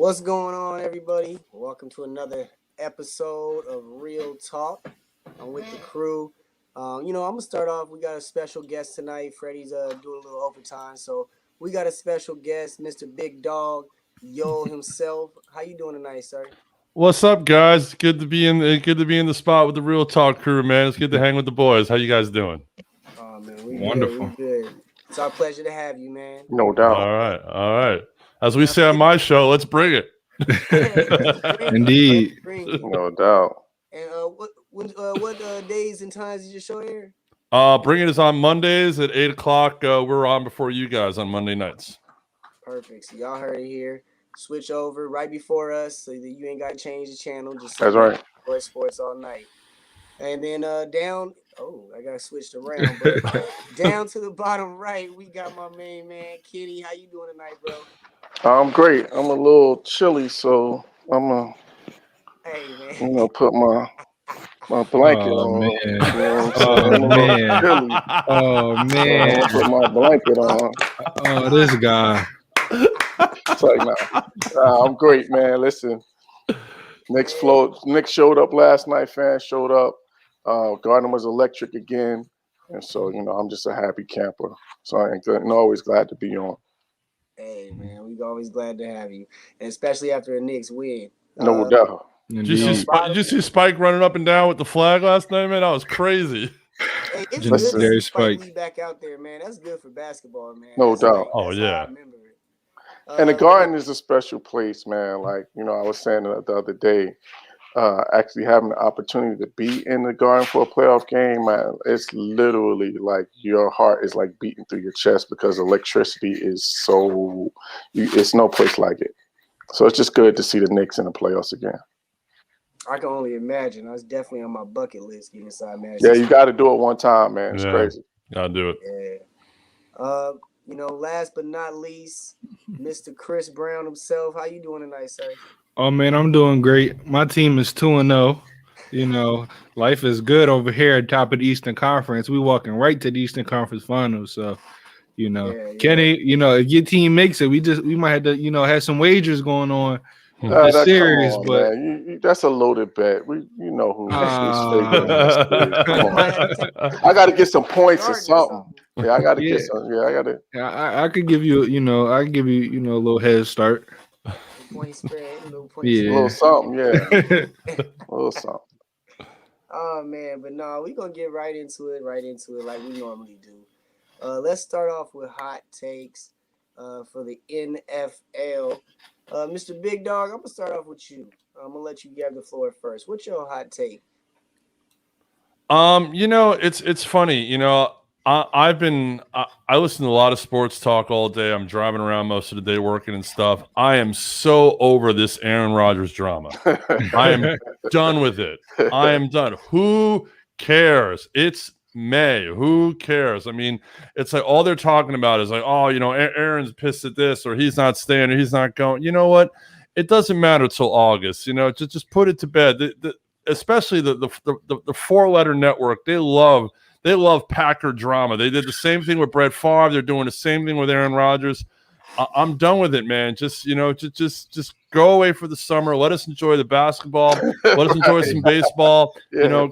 What's going on, everybody? Welcome to another episode of Real Talk. I'm with the crew. I'm gonna start off. We got a special guest tonight. Freddie's doing a little overtime, so we got a special guest, Mr. Big Dog, Yo himself. How you doing tonight, sir? What's up, guys? Good to be in the spot with the Real Talk crew, man. It's good to hang with the boys. How you guys doing? Oh man, we Wonderful. good. We good. It's our pleasure to have you, man. No All doubt. right, all right. As we say on my show, let's bring it. Indeed. Bring it. No doubt. And what days and times did your show air? Bring it is on Mondays at 8:00. We're on before you guys on Monday nights. Perfect. So y'all heard it here. Switch over right before us so that you ain't got to change the channel. Just That's right. Boy Sports all night. And then down. Oh, I got switched around. But down to the bottom right, we got my main man, Kenny. How you doing tonight, bro? I'm great. I'm a little chilly, so I'm gonna, Hey, man. put my blanket Oh, on. man. You know what I'm Oh, saying? I'm a little man. chilly, Oh so I'm man. gonna put my blanket on. Oh, this guy. It's like, I'm great, man. Listen, Nick showed up last night. Fans showed up. Gardner was electric again, and so I'm just a happy camper. So I'm always glad to be on. Hey, man. We always glad to have you, and especially after a Knicks win. No doubt. Did you see Indeed. Did you see Spike running up and down with the flag last night, man? That was crazy. Hey, it's Legendary good to see Spike. Spike Lee back out there, man. That's good for basketball, man. No That's doubt. Oh, that's how I yeah. remember it. And the Garden is a special place, man. Like, I was saying the other day, actually having the opportunity to be in the Garden for a playoff game, man, it's literally like your heart is like beating through your chest because electricity is it's no place like it. So it's just good to see the Knicks in the playoffs again. I can only imagine. I was definitely on my bucket list getting inside Madison. Yeah, you got to do it one time, man. It's Yeah. crazy. Gotta do it. Yeah. Last but not least, Mr. Chris Brown himself. How you doing tonight, sir? Oh man, I'm doing great. My team is 2-0. Life is good over here at top of the Eastern Conference. We walking right to the Eastern Conference Finals. So, Yeah. Kenny, if your team makes it, we might have to, have some wagers going on. That's serious, come on, but man. That's a loaded bet. Who's favoring Ah. this kid. Come on. I got to get some points or something. Yeah, I got to get some. Yeah, I got to. I could give you, a little head start. Point spread, a little point Yeah. A little something, yeah. Yeah. A little something. Oh man, but no, we're gonna get right into it like we normally do. Let's start off with hot takes for the NFL. Mr. Big Dog, I'm gonna start off with you. I'm gonna let you have the floor first. What's your hot take? It's funny. I listen to a lot of sports talk all day. I'm driving around most of the day working and stuff. I am so over this Aaron Rodgers drama. I am done with it. I am done. Who cares? It's May. Who cares? I mean, it's like all they're talking about is like, oh, Aaron's pissed at this, or he's not staying, or he's not going. You know what? It doesn't matter till August. Just put it to bed. Especially the 4-letter network, they love Packer drama. They did the same thing with Brett Favre. They're doing the same thing with Aaron Rodgers. I'm done with it, man. Just go away for the summer. Let us enjoy the basketball. Let us enjoy some baseball. Yeah.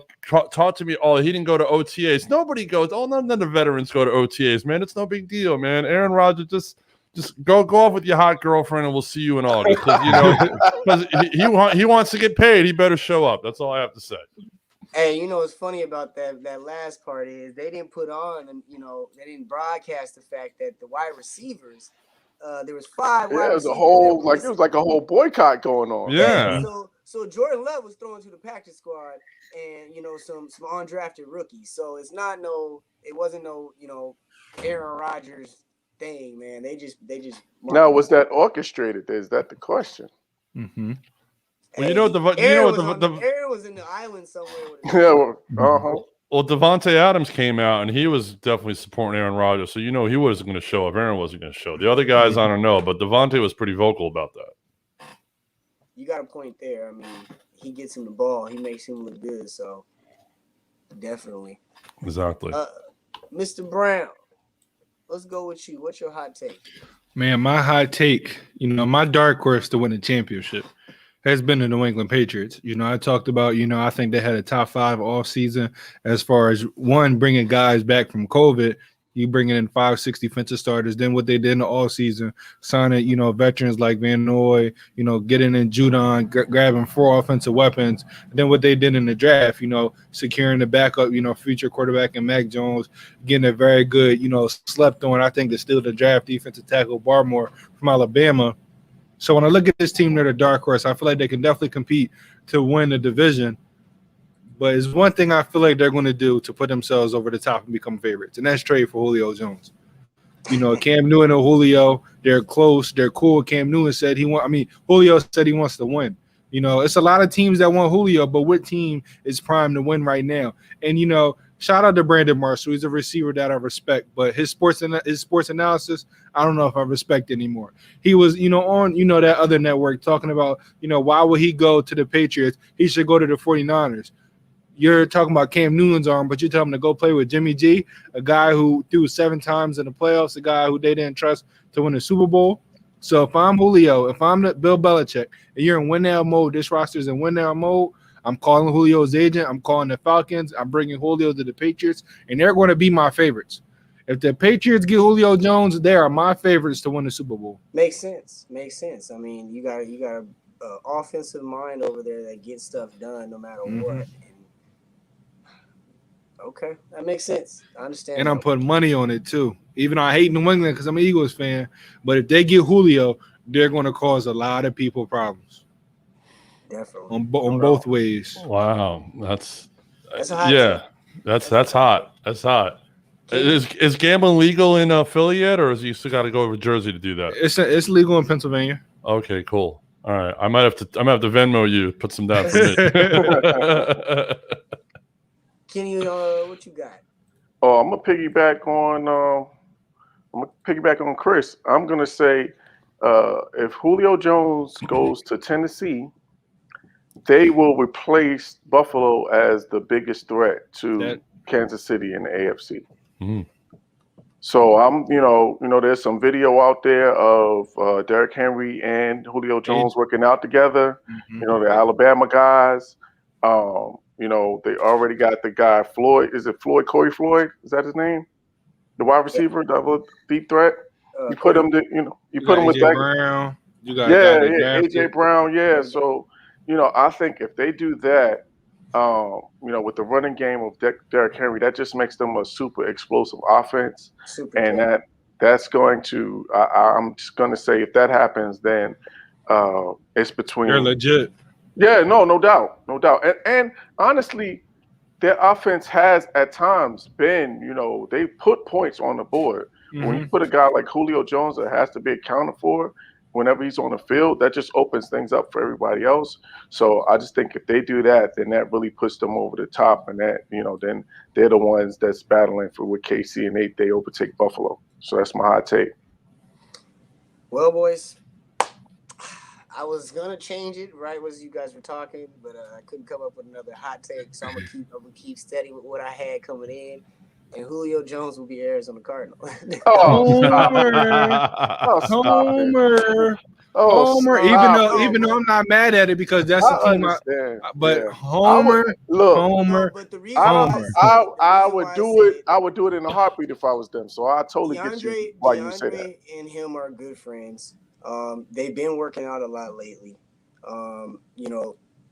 Talk to me. Oh, he didn't go to OTAs. Nobody goes. Oh, none of the veterans go to OTAs, man. It's no big deal, man. Aaron Rodgers, just go off with your hot girlfriend, and we'll see you in August. Because he wants to get paid. He better show up. That's all I have to say. Hey, what's funny about that last part is they didn't put on, and they didn't broadcast the fact that the wide receivers, there was 5 wide Yeah, it was receivers. it was like a whole boycott going on. Yeah. So Jordan Love was thrown to the practice squad, and some undrafted rookies. So it wasn't no Aaron Rodgers thing, man. They just. Now, was that orchestrated? Is that the question? Mm-hmm. Well, Aaron was in the island somewhere. With Yeah. Well, Devontae Adams came out, and he was definitely supporting Aaron Rodgers. So he wasn't going to show if Aaron wasn't going to show. The other guys, I don't know, but Devontae was pretty vocal about that. You got a point there. I mean, he gets him the ball. He makes him look good. So definitely. Exactly. Mr. Brown, let's go with you. What's your hot take? Man, my hot take, my dark horse to win the championship has been the New England Patriots. I talked about, I think they had a top 5 off season as far as one, bringing guys back from COVID. You bringing in 5-6 defensive starters. Then what they did in the all season, signing, veterans like Van Noy, getting in Judon, grabbing 4 offensive weapons. And then what they did in the draft, securing the backup, future quarterback in Mac Jones, getting a very good, slept on, I think, to steal the draft defensive tackle Barmore from Alabama. So when I look at this team, they're the dark horse. I feel like they can definitely compete to win the division. But it's one thing I feel like they're going to do to put themselves over the top and become favorites, and that's trade for Julio Jones. Cam Newton and Julio, they're close, they're cool. Cam Newton said Julio said he wants to win. It's a lot of teams that want Julio, but what team is primed to win right now? And shout out to Brandon Marshall. He's a receiver that I respect, but his sports analysis, I don't know if I respect anymore. He was, on, that other network talking about, why would he go to the Patriots? He should go to the 49ers. You're talking about Cam Newton's arm, but you're telling him to go play with Jimmy G, a guy who threw 7 times in the playoffs, a guy who they didn't trust to win the Super Bowl. So if I'm Julio, if I'm Bill Belichick, and you're in win-now mode, this roster's in win-now mode, I'm calling Julio's agent. I'm calling the Falcons. I'm bringing Julio to the Patriots, and they're going to be my favorites. If the Patriots get Julio Jones, they are my favorites to win the Super Bowl. Makes sense. I mean, you got a offensive mind over there that gets stuff done no matter what. Okay, that makes sense. I understand. And I'm putting money on it too. Even though I hate New England because I'm an Eagles fan, but if they get Julio, they're going to cause a lot of people problems. Definitely. On both ways. Wow, that's hot. Yeah, that's hot. That's hot. Is gambling legal in Philly yet, or is you still got to go over to Jersey to do that? It's legal in Pennsylvania. Okay, cool. All right, I might have to Venmo you, put some down for me. Kenny, what you got? Oh, I'm gonna piggyback on Chris. I'm gonna say if Julio Jones goes to Tennessee, they will replace Buffalo as the biggest threat to Kansas City in the AFC. Mm. So I'm, there's some video out there of Derrick Henry and Julio Jones working out together. Mm-hmm. The Alabama guys. They already got the guy Floyd. Is it Floyd? Corey Floyd? Is that his name? The wide receiver, double deep threat. You put him with that. Brown. AJ Brown. Yeah. So, I think if they do that, with the running game of Derrick Henry, that just makes them a super explosive offense. That's going to. I'm just going to say if that happens, then it's between. They're legit. Yeah, no doubt. And honestly, their offense has at times been, they put points on the board. Mm-hmm. When you put a guy like Julio Jones that has to be accounted for whenever he's on the field, that just opens things up for everybody else. So I just think if they do that, then that really puts them over the top, and that, then they're the ones that's battling for with KC, and they overtake Buffalo. So that's my hot take. Well, boys, I was gonna change it right as you guys were talking, but I couldn't come up with another hot take, so I'm gonna keep steady with what I had coming in. And Julio Jones will be Arizona Cardinal. Homer. Even though I'm not mad at it because that's the team. Homer. But the reason I would do it. I would do it in a heartbeat if I was them. So I totally get you why you say that. And him are good friends. They've been working out a lot lately.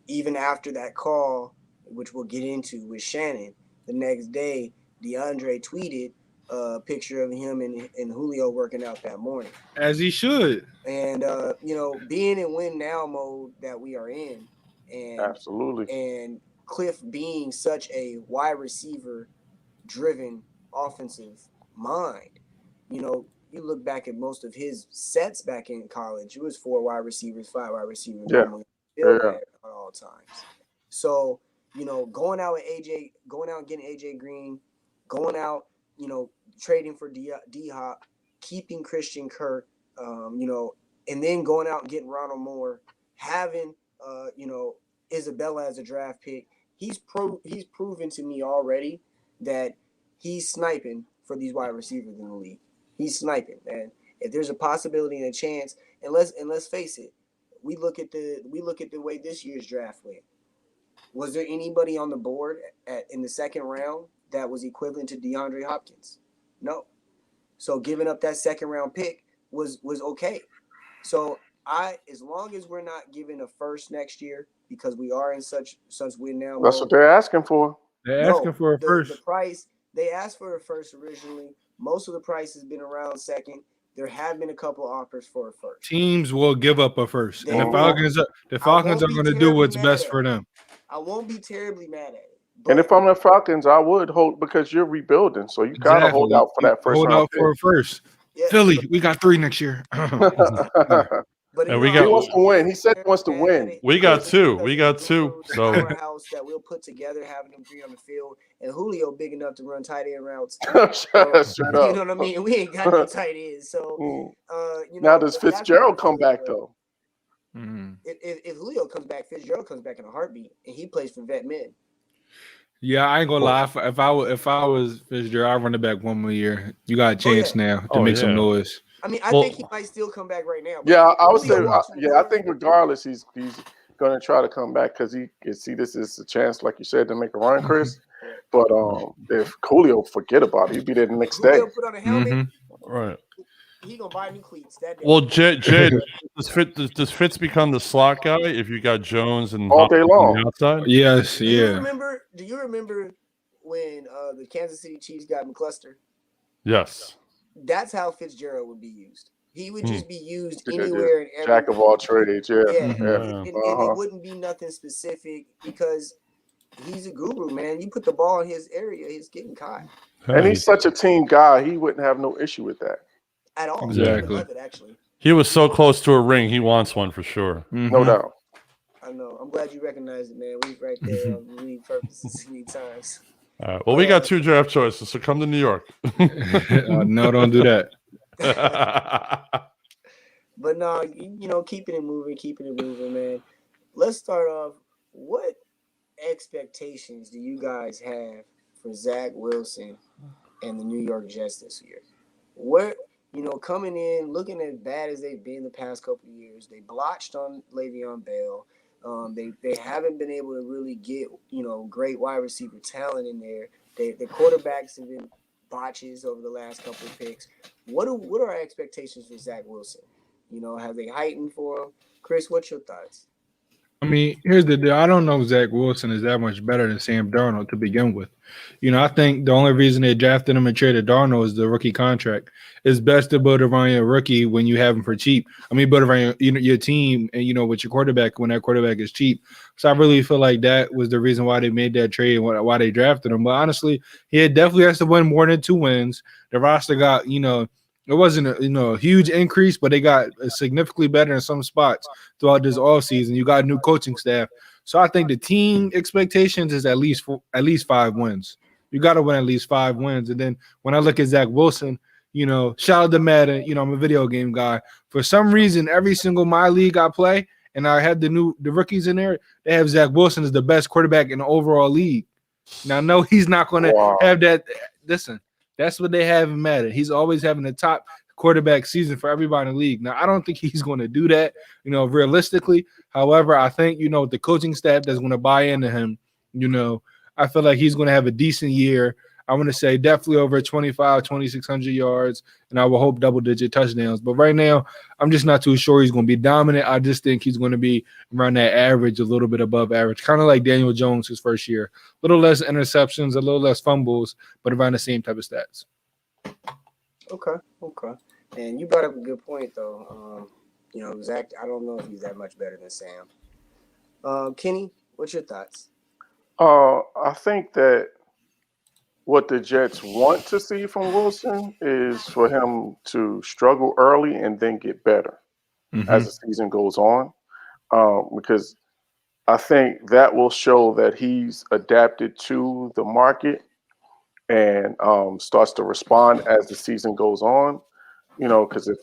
Even after that call, which we'll get into with Shannon, the next day, DeAndre tweeted a picture of him and Julio working out that morning. As he should. And, being in win now mode that we are in. And absolutely. And Cliff being such a wide receiver driven offensive mind, you look back at most of his sets back in college, it was 4 wide receivers, 5 wide receivers at all times. So, going out and getting AJ Green, going out, trading for D-Hop, keeping Christian Kirk, and then going out and getting Ronald Moore, having, Isabella as a draft pick. He's proven to me already that he's sniping for these wide receivers in the league. He's sniping, man. If there's a possibility and a chance, and let's face it, we look at the way this year's draft went. Was there anybody on the board in the second round that was equivalent to DeAndre Hopkins? No. So giving up that second round pick was okay. So as long as we're not giving a first next year, because we are in such win now. That's what they're asking for. They're asking for a first. The price they asked for a first originally. Most of the price has been around second. There have been a couple offers for a first. Teams will give up a first, and the Falcons are going to do what's best for them. I won't be terribly mad at it. And if I'm the Falcons, I would hold because you're rebuilding, so you gotta hold out for that first. Hold out for a first. Yeah. Philly, we got 3 next year. But he wants to win. He said he wants to win. We got 2. We got 2. So house that we'll put together, having them 3 on the field, and Julio big enough to run tight end routes. Shut up. You know what I mean? We ain't got no tight ends. So now does Fitzgerald come back though? Mm-hmm. If Julio comes back, Fitzgerald comes back in a heartbeat, and he plays for vet men. Yeah, I ain't gonna lie. If I was Fitzgerald, I'd run it back one more year. You got a chance now to make some noise. I mean, I think he might still come back right now. Yeah, I would say. I think regardless, he's going to try to come back because he can see this is a chance, like you said, to make a run, Chris. But if Julio forget about it, he'd be there the next day. Put on a helmet, right? He gonna buy new cleats that day. Well, Jay, does Fitz become the slot guy if you got Jones and all day long on the outside? Yes, Do you remember when the Kansas City Chiefs got McCluster? Yes. That's how Fitzgerald would be used. He would just be used anywhere and everywhere. Jack of all trades, yeah. And it wouldn't be nothing specific because he's a guru, man. You put the ball in his area, he's getting caught. And he's such a team guy, he wouldn't have no issue with that. At all. Exactly. Love it, actually. He was so close to a ring. He wants one for sure. No doubt. I know. I'm glad you recognize it, man. We right there on league purposes many times. All right. Well, we got 2 draft choices, so come to New York. No, don't do that. But no, keeping it moving, man. Let's start off. What expectations do you guys have for Zach Wilson and the New York Jets this year? What, coming in, looking as bad as they've been the past couple of years, they blotched on Le'Veon Bell. They haven't been able to really get, great wide receiver talent in there. The quarterbacks have been botches over the last couple of picks. What are our expectations for Zach Wilson? Have they heightened for him? Chris, what's your thoughts? I mean, here's the deal. I don't know if Zach Wilson is that much better than Sam Darnold to begin with. I think the only reason they drafted him and traded Darnold is the rookie contract. It's best to build around your rookie when you have him for cheap. I mean, build around your team and, with your quarterback when that quarterback is cheap. So I really feel like that was the reason why they made that trade and why they drafted him. But honestly, he definitely has to win more than 2 wins. The roster got, it wasn't a huge increase, but they got significantly better in some spots throughout this offseason. You got a new coaching staff. So I think the team expectations is at least 5 wins. You got to win at least 5 wins. And then when I look at Zach Wilson, shout out to Madden, I'm a video game guy. For some reason, every single my league I play, and I had the rookies in there, they have Zach Wilson as the best quarterback in the overall league. Now, no, he's not going to have that. Listen. That's what they have in Madden. He's always having the top quarterback season for everybody in the league. Now, I don't think he's going to do that, realistically. However, I think, with the coaching staff that's going to buy into him, I feel like he's going to have a decent year. I want to say definitely over 2,600 yards, and I will hope double-digit touchdowns. But right now, I'm just not too sure he's going to be dominant. I just think he's going to be around that average, a little bit above average, kind of like Daniel Jones his first year. A little less interceptions, a little less fumbles, but around the same type of stats. Okay. And you brought up a good point, though. Zach, I don't know if he's that much better than Sam. Kenny, what's your thoughts? I think that what the Jets want to see from Wilson is for him to struggle early and then get better as the season goes on, because I think that will show that he's adapted to the market and starts to respond as the season goes on. Because if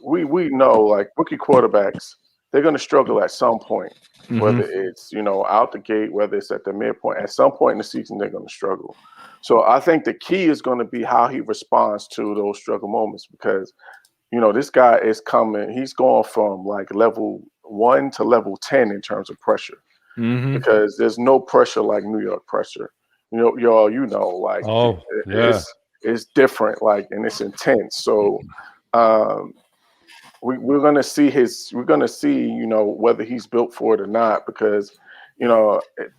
we know, like, rookie quarterbacks, they're going to struggle at some point, whether it's, out the gate, whether it's at the midpoint. At some point in the season, they're going to struggle. So I think the key is going to be how he responds to those struggle moments, because this guy is coming. He's going from like level 1 to level 10 in terms of pressure, because there's no pressure like New York pressure. Like Oh, yeah. it's different, like, and it's intense. So we're gonna see whether he's built for it or not, because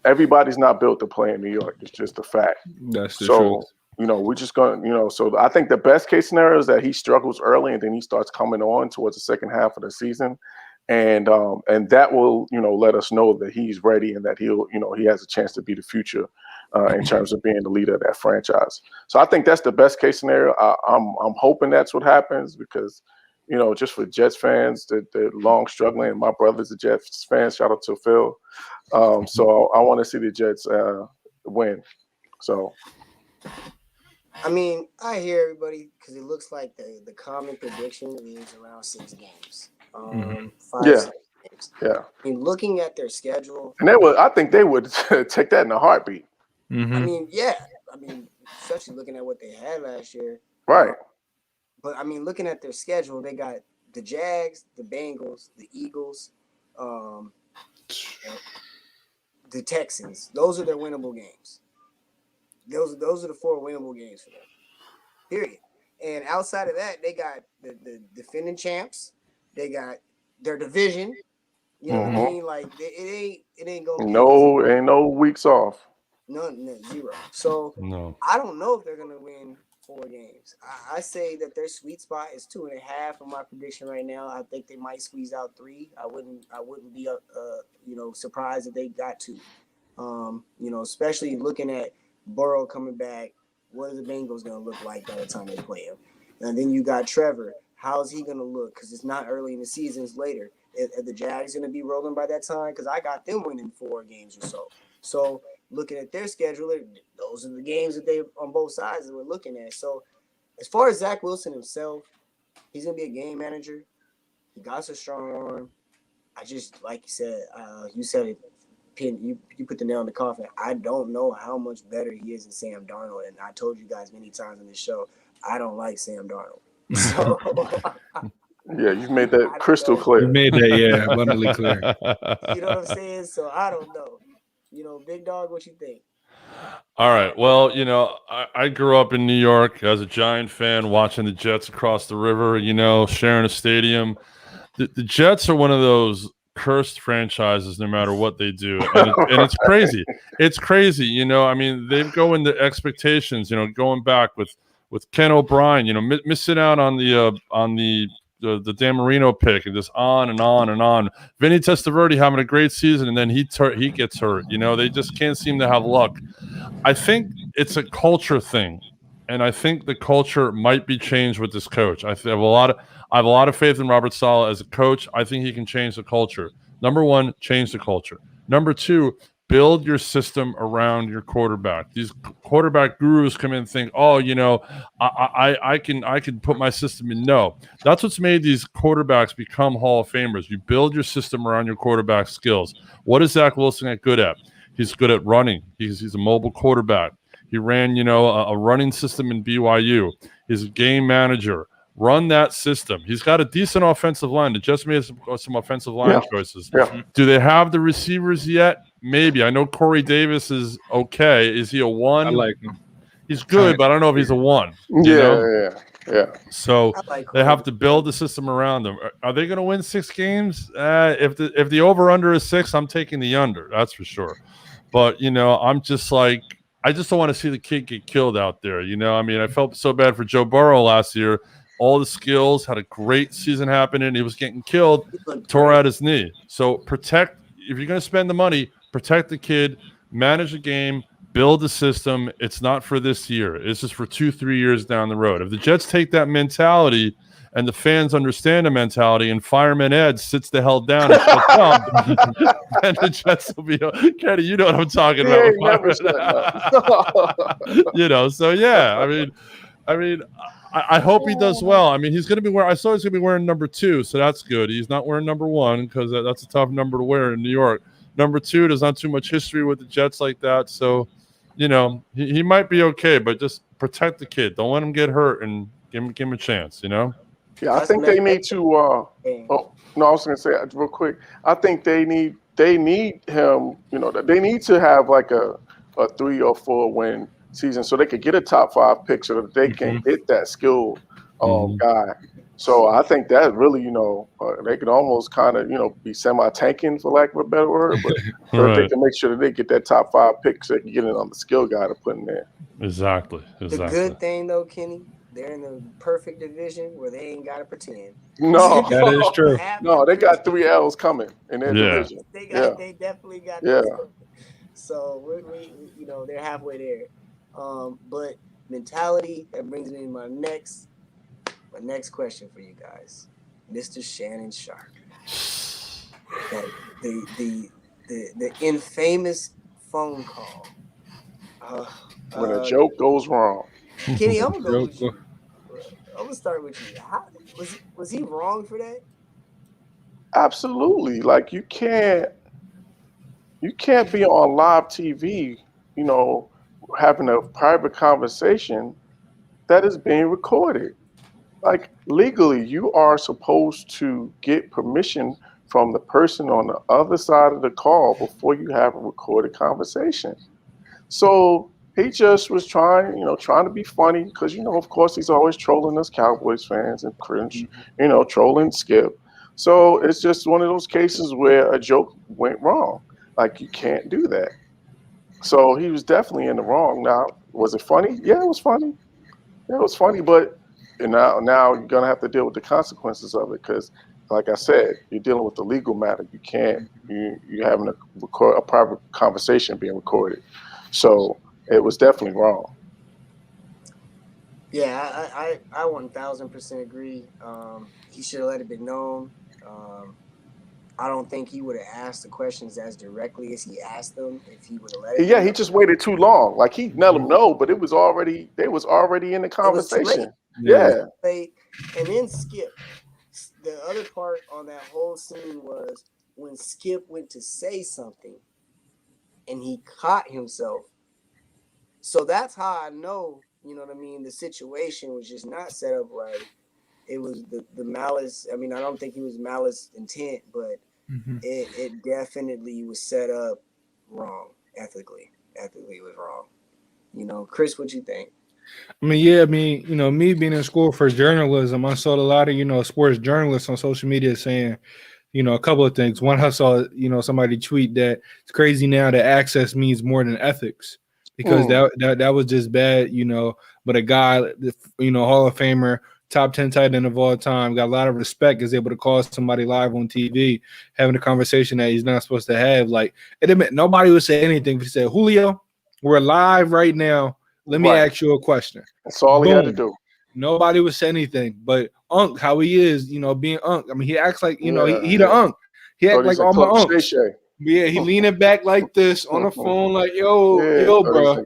everybody's not built to play in New York. It's just a fact. That's the truth. We're just gonna, so I think the best case scenario is that he struggles early and then he starts coming on towards the second half of the season. And that will, let us know that he's ready and that he has a chance to be the future in terms of being the leader of that franchise. So I think that's the best case scenario. I'm hoping that's what happens, because, just for Jets fans, they're long struggling. And my brother's a Jets fan. Shout out to Phil. So I want to see the Jets win. So. I mean, I hear everybody, because it looks like the common prediction is around 6 games. 5, 6 games. Yeah. I mean, looking at their schedule, and I think they would take that in a heartbeat. I mean, yeah. I mean, especially looking at what they had last year. Right. But I mean, looking at their schedule, they got the Jags, the Bengals, the Eagles, the Texans. Those are their winnable games. Those are the 4 winnable games for them. Period. And outside of that, they got the defending champs. They got their division. You know what I mean? Like it ain't gonna be ain't no weeks off. None, 0. So No. I don't know if they're gonna win 4 games. I say that their sweet spot is 2.5 for my prediction right now. I think they might squeeze out 3. I wouldn't be surprised if they got 2. Especially looking at Burrow coming back. What are the Bengals gonna look like by the time they play him? And then you got Trevor. How's he gonna look? Because it's not early in the season; it's later. Are the Jags gonna be rolling by that time? Because I got them winning 4 games or so. So looking at their schedule, those are the games that they on both sides that we're looking at. So as far as Zach Wilson himself, he's gonna be a game manager. He got a strong arm. I just, like you said it. You put the nail in the coffin. I don't know how much better he is than Sam Darnold, and I told you guys many times on this show, I don't like Sam Darnold. So, yeah, you've made that crystal clear. You made that, abundantly clear. You know what I'm saying? So I don't know. Big dog, what you think? All right. Well, I grew up in New York as a Giant fan, watching the Jets across the river, sharing a stadium. The Jets are one of those cursed franchises no matter what they do, and it's crazy. It's crazy. I mean, they go into expectations, going back with Ken O'Brien, missing out on the Dan Marino pick, and just on and on and on. Vinny Testaverde having a great season, and then he gets hurt. They just can't seem to have luck. I think it's a culture thing, and I think the culture might be changed with this coach. I have a lot of faith in Robert Saleh as a coach. I think he can change the culture. Number 1, change the culture. Number 2, build your system around your quarterback. These quarterback gurus come in and think, I can put my system in. No, that's what's made these quarterbacks become Hall of Famers. You build your system around your quarterback skills. What is Zach Wilson good at? He's good at running. He's a mobile quarterback. He ran, a running system in BYU. He's a game manager. Run that system. He's got a decent offensive line. They just made some offensive line choices. Yeah. Do they have the receivers yet? Maybe. I know Corey Davis is okay. Is he a 1? I like him. He's good, but I don't know if he's a 1. Yeah. So they have to build the system around them. Are they going to win 6 games? If the over-under is 6, I'm taking the under. That's for sure. But, I'm just like, I just don't want to see the kid get killed out there. I mean, I felt so bad for Joe Burrow last year. All the skills, had a great season happening. He was getting killed, tore out his knee. So protect, if you're going to spend the money, protect the kid, manage the game, build the system. It's not for this year. It's just for 2-3 years down the road. If the Jets take that mentality and the fans understand the mentality and Fireman Ed sits the hell down and shuts up, and the Jets will be, Kenny, you know what I'm talking about. So yeah, I mean, I hope he does well. I mean, he's going to be wearing. I saw he's going to be wearing number 2, so that's good. He's not wearing number 1 because that's a tough number to wear in New York. Number 2, there's not too much history with the Jets like that, so he might be okay. But just protect the kid. Don't let him get hurt and give him a chance. Yeah, I That's think they need to. game. Oh no, I was going to say real quick. I think they need him. You know, they need to have like a 3 or 4 win season so they could get a top 5 pick so that they can get that skilled guy. So I think that really, they could almost kind of, be semi-tanking for lack of a better word, but so that they Right. can make sure that they get that top 5 pick so they can get it on the skill guy to put in there. Exactly. The good thing though, Kenny, they're in the perfect division where they ain't gotta pretend. No, That is true. No, they got 3 L's coming in their Yeah. division. They definitely got Yeah. those coming. So we they're halfway there. But mentality, that brings me to my next question for you guys, Mr. Shannon Sharp. The infamous phone call. When a joke goes wrong. Kenny, I'm gonna go with you. I'm gonna start with you. Was he wrong for that? Absolutely. Like you can't be on live TV, having a private conversation that is being recorded. Like legally, you are supposed to get permission from the person on the other side of the call before you have a recorded conversation. So he just was trying to be funny because, of course, he's always trolling us Cowboys fans and cringe, trolling Skip. So it's just one of those cases where a joke went wrong. Like, you can't do that. So he was definitely in the wrong. Now, was it funny? Yeah, it was funny. Yeah, it was funny, but now you're going to have to deal with the consequences of it because, like I said, you're dealing with the legal matter. You can't, you're having a private conversation being recorded. So it was definitely wrong. Yeah, I 1000% agree. He should have let it be known. I don't think he would have asked the questions as directly as he asked them if he would have let it. Yeah, he just waited too long. Like he let them know, but they was already in the conversation. Yeah. And then Skip. The other part on that whole scene was when Skip went to say something and he caught himself. So that's how I know, the situation was just not set up right. It was the malice. I mean, I don't think he was malice intent, but it definitely was set up wrong ethically. Ethically, it was wrong. Chris, what you think? I mean, me being in school for journalism, I saw a lot of, sports journalists on social media saying, a couple of things. One, I saw, somebody tweet that it's crazy now that access means more than ethics because that was just bad, but a guy, Hall of Famer, top 10 tight end of all time, got a lot of respect, is able to call somebody live on TV, having a conversation that he's not supposed to have. Like, it admit, nobody would say anything if he said, Julio, we're live right now. Let me ask you a question. That's all he had to do. Nobody would say anything. But Unc, how he is, being Unc. I mean, he acts like, he the Unc. He acts like all my Uncs. Yeah, he leaning back like this on the phone, like, yo, bro.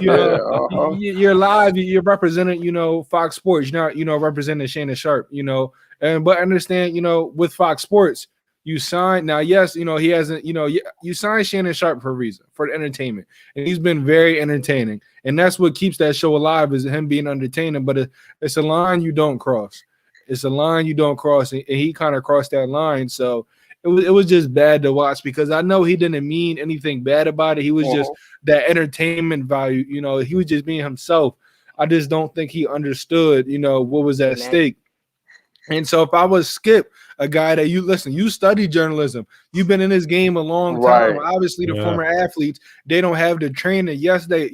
You're live. You're representing, Fox Sports. You're not, representing Shannon Sharp, but understand, with Fox Sports, you signed. Now, yes, he hasn't, you signed Shannon Sharp for a reason, for the entertainment. And he's been very entertaining. And that's what keeps that show alive is him being entertaining. But it's a line you don't cross. It's a line you don't cross. And he kind of crossed that line. So it was just bad to watch because I know he didn't mean anything bad about it. He was just that entertainment value. He was just being himself. I just don't think he understood, what was at stake. And so if I was Skip, a guy that you study journalism, you've been in this game a long time. Right. Obviously, the former athletes, they don't have the training. Yes, they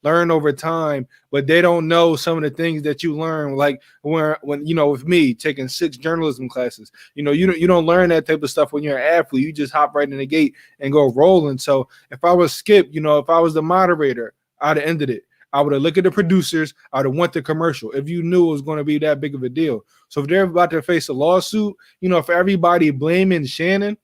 learn over time, but they don't know some of the things that you learn. Like when with me taking 6 journalism classes, you don't learn that type of stuff when you're an athlete. You just hop right in the gate and go rolling. So if I was Skip, if I was the moderator, I'd have ended it. I would have looked at the producers. I would have went to commercial if you knew it was going to be that big of a deal. So if they're about to face a lawsuit, for everybody blaming Shannon,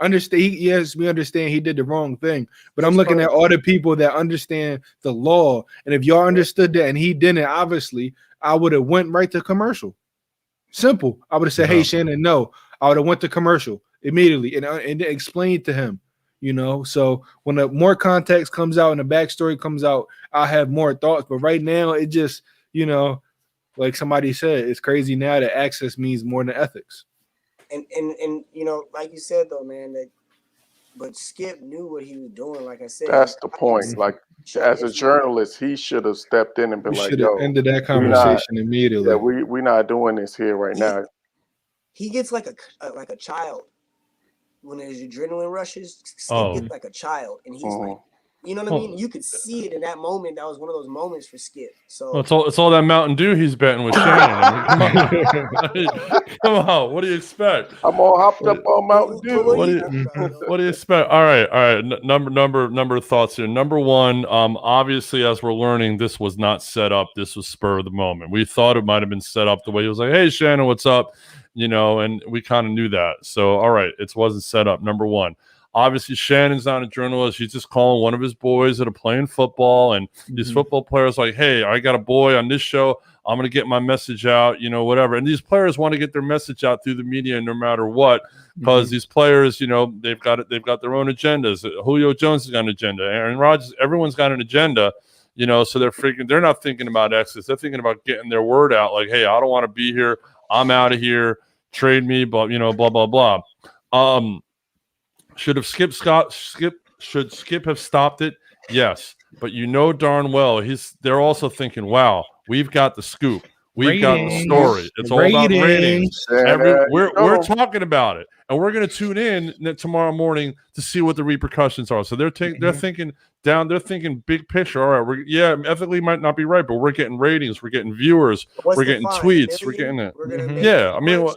yes, we understand he did the wrong thing. But I'm looking at all the people that understand the law. And if y'all understood that and he didn't, obviously, I would have went right to commercial. Simple. I would have said, hey, Shannon, no. I would have went to commercial immediately and explained to him. So when the more context comes out and the backstory comes out, I'll have more thoughts. But right now, it just, like somebody said, it's crazy now that access means more than ethics. And you know, like you said though, man, but Skip knew what he was doing. Like I said, That's the point. Like as a journalist, he should have stepped in and been like, should have "Yo, ended that conversation immediately." yeah, we're not doing this here right now." He gets like a child when his adrenaline rushes. Oh. Skip gets like a child, and he's like, you know what I mean? You could see it in that moment. That was one of those moments for Skip. So well, it's all that Mountain Dew he's betting with Shannon. I mean, come on, what do you expect? I'm all hopped up on Mountain Dew. What do you expect? All right. Number of thoughts here. Number one, obviously, as we're learning, this was not set up. This was spur of the moment. We thought it might have been set up the way he was like, "Hey, Shannon, what's up?" You know, and we kind of knew that. So, all right, it wasn't set up. Number one. Obviously, Shannon's not a journalist. He's just calling one of his boys that are playing football. And these football players like, "Hey, I got a boy on this show. I'm going to get my message out, you know, whatever." And these players want to get their message out through the media no matter what, because these players, you know, they've got their own agendas. Julio Jones has got an agenda. Aaron Rodgers, everyone's got an agenda, you know, so they're not thinking about exits. They're thinking about getting their word out like, "Hey, I don't want to be here. I'm out of here. Trade me," but, you know, blah, blah, blah. Should Skip have stopped it? Yes, but you know darn well they're also thinking, "Wow, we've got the scoop. We've got the story. It's all about ratings. We're talking about it, and we're going to tune in tomorrow morning to see what the repercussions are." So they're thinking they're thinking big picture. All right, ethically might not be right, but we're getting ratings, we're getting viewers, we're getting tweets, we're getting it. Yeah, I mean.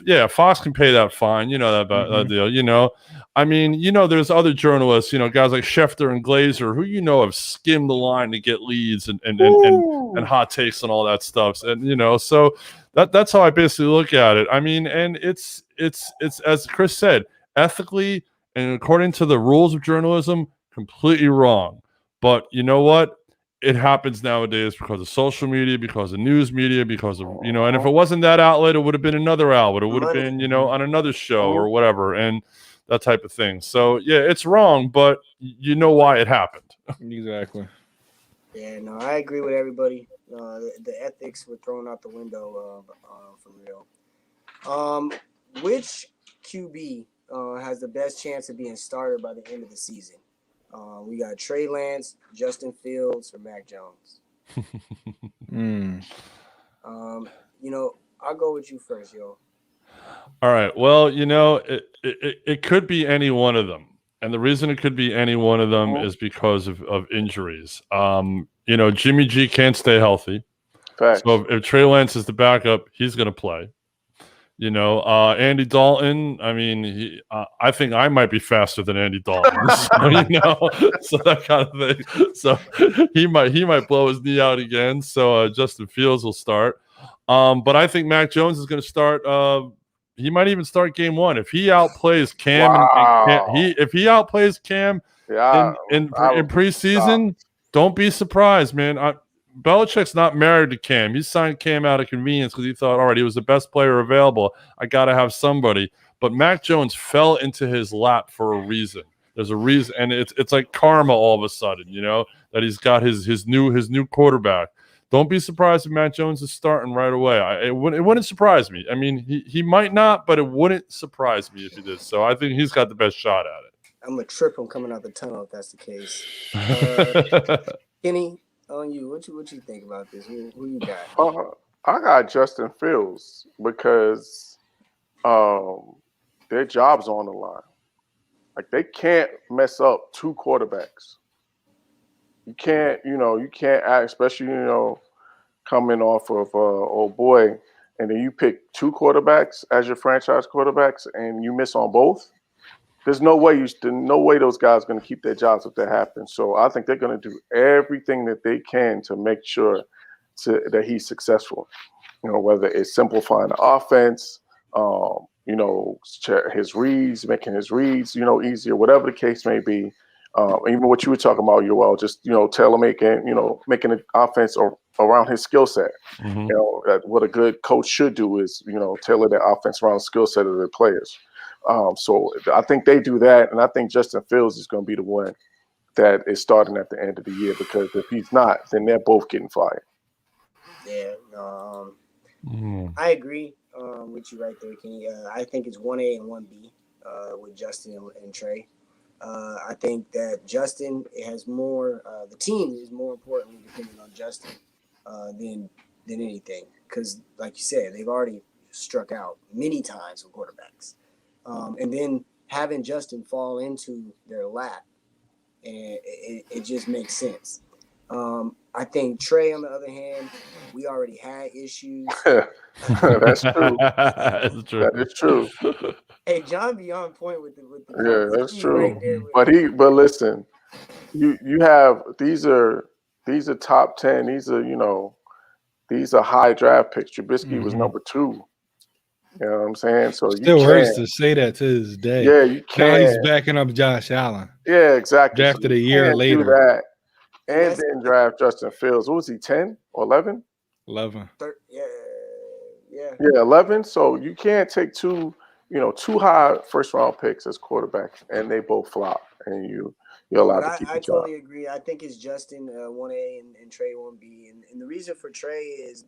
Yeah, Fox can pay that fine. You know that deal. You know, I mean, you know, there's other journalists, you know, guys like Schefter and Glazer, who, you know, have skimmed the line to get leads and hot takes and all that stuff. And, you know, so that's how I basically look at it. I mean, and it's as Chris said, ethically and according to the rules of journalism, completely wrong. But you know what? It happens nowadays because of social media, because of news media, because of, you know, and if it wasn't that outlet, it would have been another outlet. It would have been, you know, on another show or whatever, and that type of thing. So, yeah, it's wrong, but you know why it happened. Exactly. Yeah, no, I agree with everybody. The ethics were thrown out the window for real. Which QB has the best chance of being started by the end of the season? We got Trey Lance, Justin Fields, or Mac Jones. You know, I'll go with you first, yo. All right. Well, you know, it could be any one of them. And the reason it could be any one of them is because of injuries. You know, Jimmy G can't stay healthy. Fact. So if Trey Lance is the backup, he's going to play. You know, Andy Dalton, I mean, I think I might be faster than Andy Dalton. So, you know, so that kind of thing. So he might blow his knee out again. So Justin Fields will start. But I think Mac Jones is going to start. He might even start game one. If he outplays Cam, if he outplays Cam in preseason, don't be surprised, man. Belichick's not married to Cam. He signed Cam out of convenience because he thought, all right, he was the best player available. I got to have somebody. But Mac Jones fell into his lap for a reason. There's a reason, and it's like karma all of a sudden, you know, that he's got his new quarterback. Don't be surprised if Mac Jones is starting right away. It wouldn't surprise me. I mean, he might not, but it wouldn't surprise me if he did. So I think he's got the best shot at it. I'm a trip him coming out the tunnel if that's the case. Kenny, on you. What you think about this? Who you got? I got Justin Fields because their job's on the line. Like, they can't mess up two quarterbacks. You can't act, especially, you know, coming off of old boy, and then you pick two quarterbacks as your franchise quarterbacks and you miss on both. There's no way those guys are going to keep their jobs if that happens. So I think they're going to do everything that they can to make sure that he's successful. You know, whether it's simplifying the offense, you know, his reads, making his reads, you know, easier, whatever the case may be. Even what you were talking about, Yoel, just, you know, tailor-making, you know, making an offense around his skill set. You know, what a good coach should do is, you know, tailor their offense around the skill set of their players. So I think they do that, and I think Justin Fields is going to be the one that is starting at the end of the year, because if he's not, then they're both getting fired. Yeah, I agree with you right there, Kenny. I think it's 1A and 1B with Justin and Trey. I think that Justin has more. The team is more importantly dependent on Justin than anything, because, like you said, they've already struck out many times with quarterbacks, and then having Justin fall into their lap, and it just makes sense. I think Trey, on the other hand, we already had issues. That's true. That's true. That is true. Hey, John be on point with the Yeah, that's he's true. right there with But listen, you have these are top 10. These are high draft picks. Trubisky was Mhm. number 2. You know what I'm saying? So Still you hurts can, to say that to this day. yeah, you Now he's can, backing up Josh Allen, yeah, exactly. So drafted you a year can't do later. that and Yes. then draft Justin Fields. What was he, 10 or 11? 11. yeah. Yeah, 11. So you can't take two high first round picks as quarterbacks and they both flop and you're allowed to keep I the job. totally agree. I think it's Justin 1A and Trey 1B, and the reason for Trey is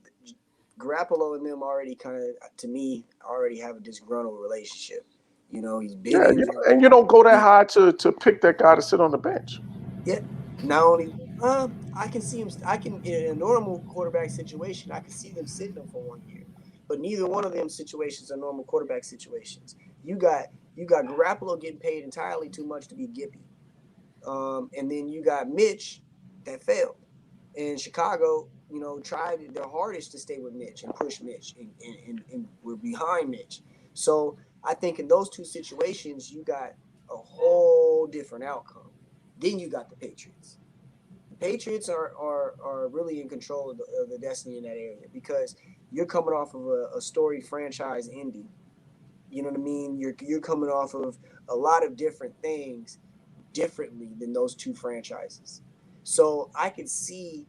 Garoppolo and them already kind of, to me, already have a disgruntled relationship. You know, he's been injured. And you don't go that high to pick that guy to sit on the bench. Yeah, not only I can see him. I can, in a normal quarterback situation, I can see them sitting him for 1 year. But neither one of them situations are normal quarterback situations. You got Garoppolo getting paid entirely too much to be Gippy, and then you got Mitch that failed. And Chicago, tried their hardest to stay with Mitch and push Mitch, and we're behind Mitch. So I think in those two situations, you got a whole different outcome. Then you got the Patriots. The Patriots are really in control of the destiny in that area, because you're coming off of a storied franchise ending. You know what I mean? You're coming off of a lot of different things differently than those two franchises. So I could see,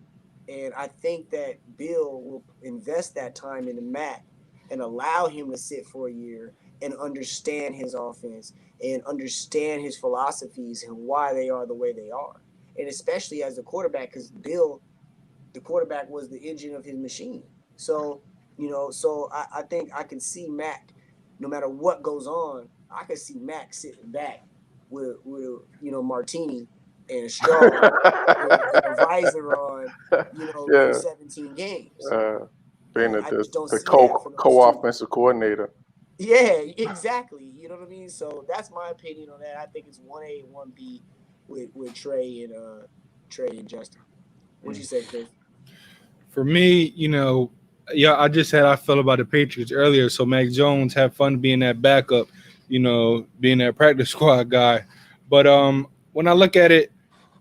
and I think that Bill will invest that time into Matt and allow him to sit for a year and understand his offense and understand his philosophies and why they are the way they are. And especially as the quarterback, because Bill, the quarterback, was the engine of his machine. So, I think I can see Mac, no matter what goes on, I can see Mac sitting back with martini and a straw and a visor on, Yeah. 17 games. Being I just don't the see that for those two. co-offensive coordinator. Yeah, exactly. You know what I mean? So that's my opinion on that. I think it's 1A and 1B with Trey and Justin. What'd you say, Chris? For me, I just said I felt about the Patriots earlier. So Mac Jones had fun being that backup, being that practice squad guy. But when I look at it,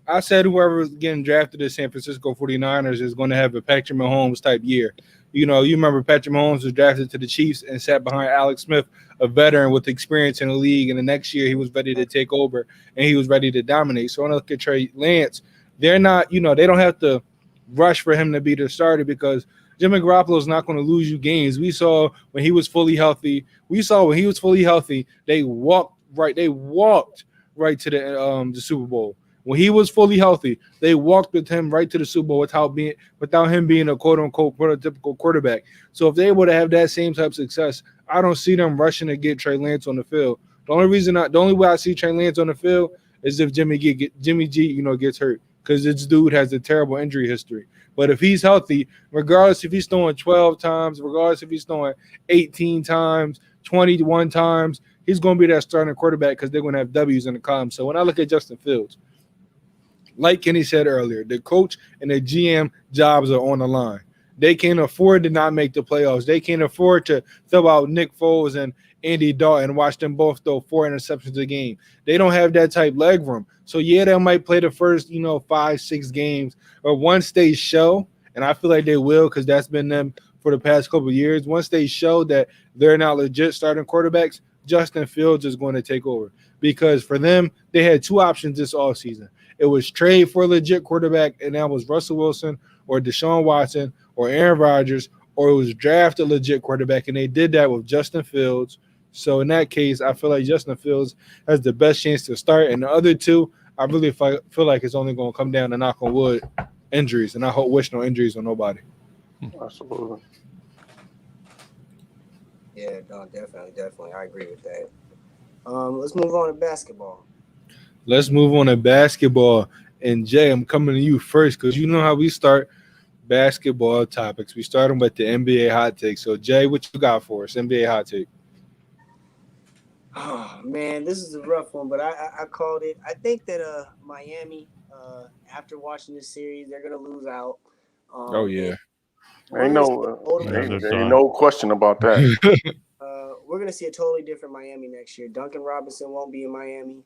I said whoever's getting drafted to San Francisco 49ers is going to have a Patrick Mahomes type year. You remember Patrick Mahomes was drafted to the Chiefs and sat behind Alex Smith, a veteran with experience in the league. And the next year he was ready to take over and he was ready to dominate. So when I look at Trey Lance, they're not, they don't have to rush for him to be the starter, because Jimmy Garoppolo is not going to lose you games. We saw when he was fully healthy. They walked right to the Super Bowl. When he was fully healthy, they walked with him right to the Super Bowl without him being a quote-unquote prototypical quarterback. So if they were to have that same type of success, I don't see them rushing to get Trey Lance on the field. The only way I see Trey Lance on the field is if Jimmy G gets hurt, because this dude has a terrible injury history. But if he's healthy, regardless if he's throwing 12 times, regardless if he's throwing 18 times, 21 times, he's going to be that starting quarterback, because they're going to have W's in the column. So when I look at Justin Fields, like Kenny said earlier, the coach and the GM jobs are on the line. They can't afford to not make the playoffs. They can't afford to throw out Nick Foles and Andy Dalton and watch them both throw 4 interceptions a game. They don't have that type leg room. So, yeah, they might play the first, 5-6 games, or once they show, and I feel like they will, because that's been them for the past couple of years. Once they show that they're not legit starting quarterbacks, Justin Fields is going to take over, because for them, they had 2 options this offseason. It was trade for a legit quarterback, and that was Russell Wilson or Deshaun Watson or Aaron Rodgers, or it was draft a legit quarterback, and they did that with Justin Fields. So in that case, I feel like Justin Fields has the best chance to start, and the other 2, I really feel like it's only going to come down to, knock on wood, injuries, and I wish no injuries on nobody. Absolutely. Yeah, no, definitely. I agree with that. Let's move on to basketball. Let's move on to basketball. And Jay, I'm coming to you first because you know how we start basketball topics. We start them with the NBA hot take. So Jay, what you got for us? NBA hot take. Oh man, this is a rough one, but I called it. I think that Miami, after watching this series, they're gonna lose out. Oh yeah. We're Ain't gonna see no, a totally Yeah, they're different, ain't done. no question about that. we're gonna see a totally different Miami next year. Duncan Robinson won't be in Miami.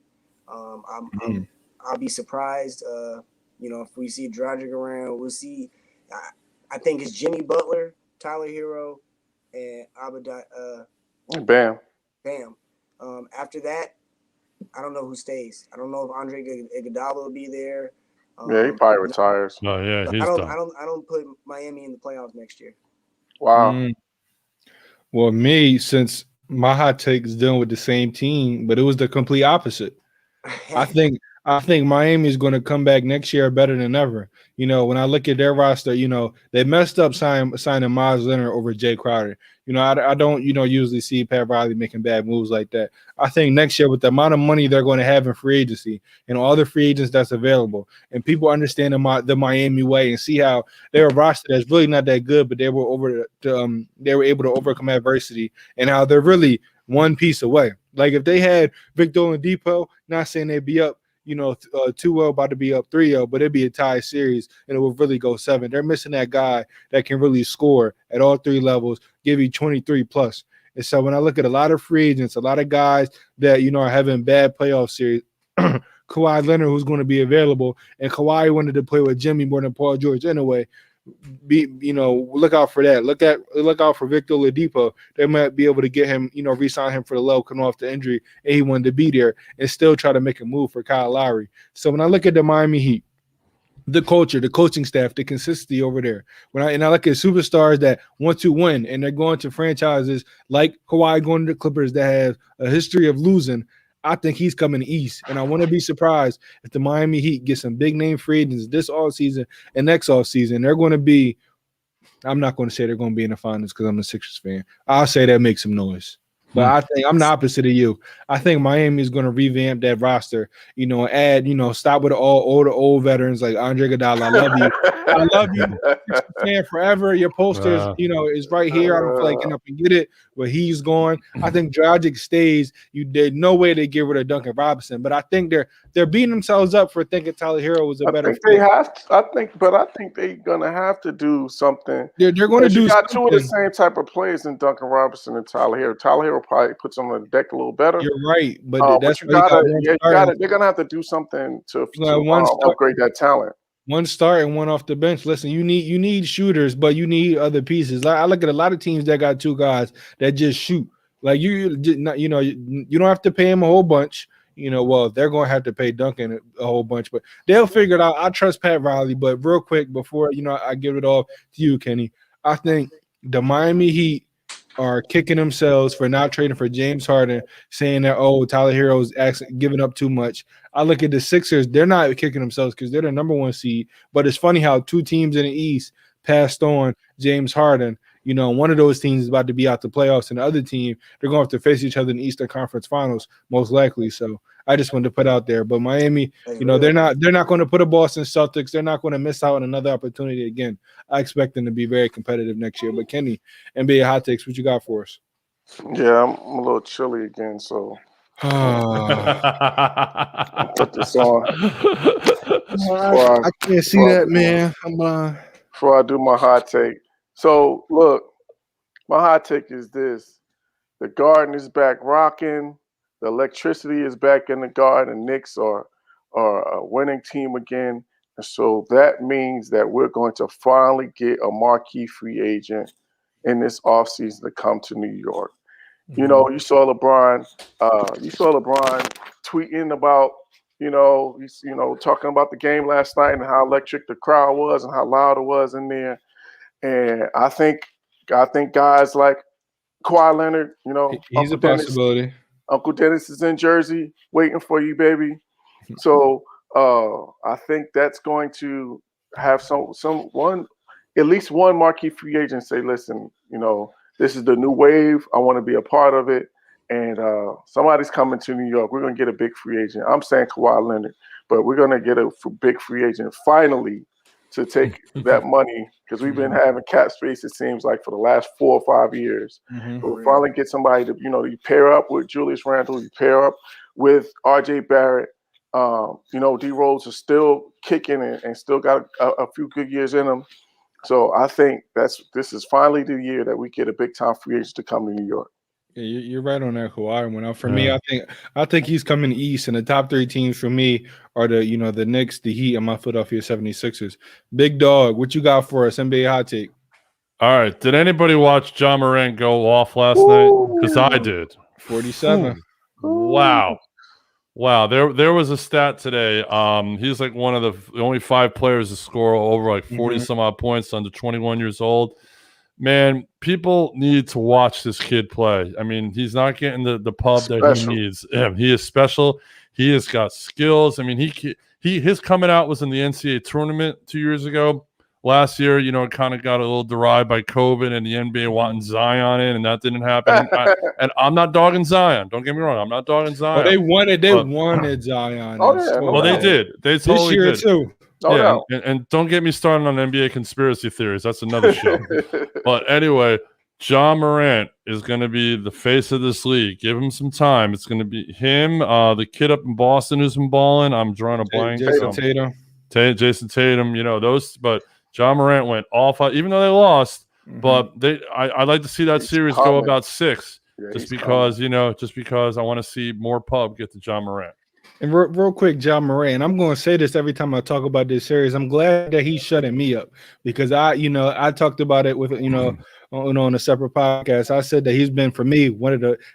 I'll be surprised. If we see Dragic around, we'll see. I think it's Jimmy Butler, Tyler Hero, and Bam. Bam. After that, I don't know who stays. I don't know if Andre Iguodala will be there. Yeah, he probably retires. Oh yeah, I he's don't. done. I don't put Miami in the playoffs next year. Wow. Well, me, since my hot take is dealing with the same team, but it was the complete opposite. I think Miami is going to come back next year better than ever. You know, when I look at their roster, you know, they messed up signing Miles Leonard over Jay Crowder. You know, I don't, usually see Pat Riley making bad moves like that. I think next year with the amount of money they're going to have in free agency and all the free agents that's available, and people understand the Miami way and see how they're a roster that's really not that good, but they were they were able to overcome adversity and how they're really one piece away. Like if they had Victor Oladipo, not saying they'd be up, 2-0, about to be up 3-0, but it'd be a tie series and it would really go 7. They're missing that guy that can really score at all 3 levels, give you 23 plus. And so when I look at a lot of free agents, a lot of guys that, are having bad playoff series, Kawhi Leonard, who's going to be available, and Kawhi wanted to play with Jimmy more than Paul George anyway. Look out for that. Look out for Victor Oladipo. They might be able to get him, re-sign him for the low, coming off the injury, and he wanted to be there and still try to make a move for Kyle Lowry. So when I look at the Miami Heat, the culture, the coaching staff, the consistency over there. I look at superstars that want to win and they're going to franchises like Kawhi going to the Clippers that have a history of losing. I think he's coming east, and I want to be surprised if the Miami Heat get some big name free agents this offseason and next offseason. They're going to be, I'm not going to say they're going to be in the finals because I'm a Sixers fan. I'll say that makes some noise. But I think I'm the opposite of you. I think Miami is going to revamp that roster, add, stop with all the old veterans like Andre Iguodala. I love you. I love you. Fan forever. Your posters, is right here. I don't feel like getting up and get it, but he's gone. I think Dragic stays. There's no way they get rid of Duncan Robinson, but I think they're beating themselves up for thinking Tyler Hero was a better fit. They have. I think they're gonna have to do something. They're going to do. You got 2 of the same type of players in Duncan Robinson and Tyler Hero. Tyler Hero probably puts them on the deck a little better. You're right, but that's but they're gonna have to do something to upgrade that talent. One start and one off the bench. Listen, you need shooters, but you need other pieces. I look at a lot of teams that got 2 guys that just shoot. Like you don't have to pay him a whole bunch. Well, they're going to have to pay Duncan a whole bunch, but they'll figure it out. I trust Pat Riley, but real quick before I give it off to you, Kenny, I think the Miami Heat are kicking themselves for not trading for James Harden, saying that, Tyler Hero's actually giving up too much. I look at the Sixers, they're not kicking themselves because they're the number 1 seed, but it's funny how 2 teams in the East passed on James Harden. One of those teams is about to be out the playoffs, and the other team, they're going to have to face each other in the Eastern Conference Finals, most likely. So I just wanted to put out there. But Miami, they're not going to put a Boston Celtics. They're not going to miss out on another opportunity again. I expect them to be very competitive next year. But Kenny, NBA hot takes, what you got for us? Yeah, I'm a little chilly again, so put this on. I can't see that, man. Before I do my hot take. So, look, my hot take is this. The Garden is back rocking. The electricity is back in the Garden. The Knicks are a winning team again. And so that means that we're going to finally get a marquee free agent in this offseason to come to New York. You saw LeBron. You saw LeBron tweeting about, talking about the game last night and how electric the crowd was and how loud it was in there. And I think guys like Kawhi Leonard, he's a possibility. Uncle Dennis is in Jersey waiting for you, baby. So I think that's going to have someone at least one marquee free agent say, listen, this is the new wave. I want to be a part of it. And somebody's coming to New York. We're going to get a big free agent. I'm saying Kawhi Leonard, but we're going to get a big free agent finally to take that money, because we've been having cap space, it seems like, for the last 4 or 5 years. But we'll finally get somebody to, you pair up with Julius Randle, you pair up with RJ Barrett. D Rose is still kicking and still got a few good years in him. So I think this is finally the year that we get a big time free agent to come to New York. Yeah, you're right on that, Kawhi. For me, I think he's coming east, and the top 3 teams for me are the Knicks, the Heat, and my Philadelphia 76ers. Big dog, what you got for us? NBA hot take. All right. Did anybody watch Ja Morant go off last night? Because I did. 47. Wow. There was a stat today. He's like one of the only 5 players to score over like 40 some odd points under 21 years old. Man, people need to watch this kid play. I mean, he's not getting the pub that he needs. He is special. He has got skills. I mean, his coming out was in the NCAA tournament 2 years ago. Last year, it kind of got a little derided by COVID and the NBA wanting Zion in, and that didn't happen. And I'm not dogging Zion. Don't get me wrong. I'm not dogging Zion. Well, they wanted Zion. They did. They totally this year did. too. And don't get me started on NBA conspiracy theories. That's another show. But anyway, Ja Morant is going to be the face of this league. Give him some time. It's going to be him, the kid up in Boston who's been balling. I'm drawing a blank. Jason Tatum. Those. But Ja Morant went off, even though they lost. But I'd like to see that series go about 6, just because I want to see more pub get to Ja Morant. And real quick, Ja Morant, I'm going to say this every time I talk about this series. I'm glad that he's shutting me up, because I talked about it with on a separate podcast. I said that he's been, for me,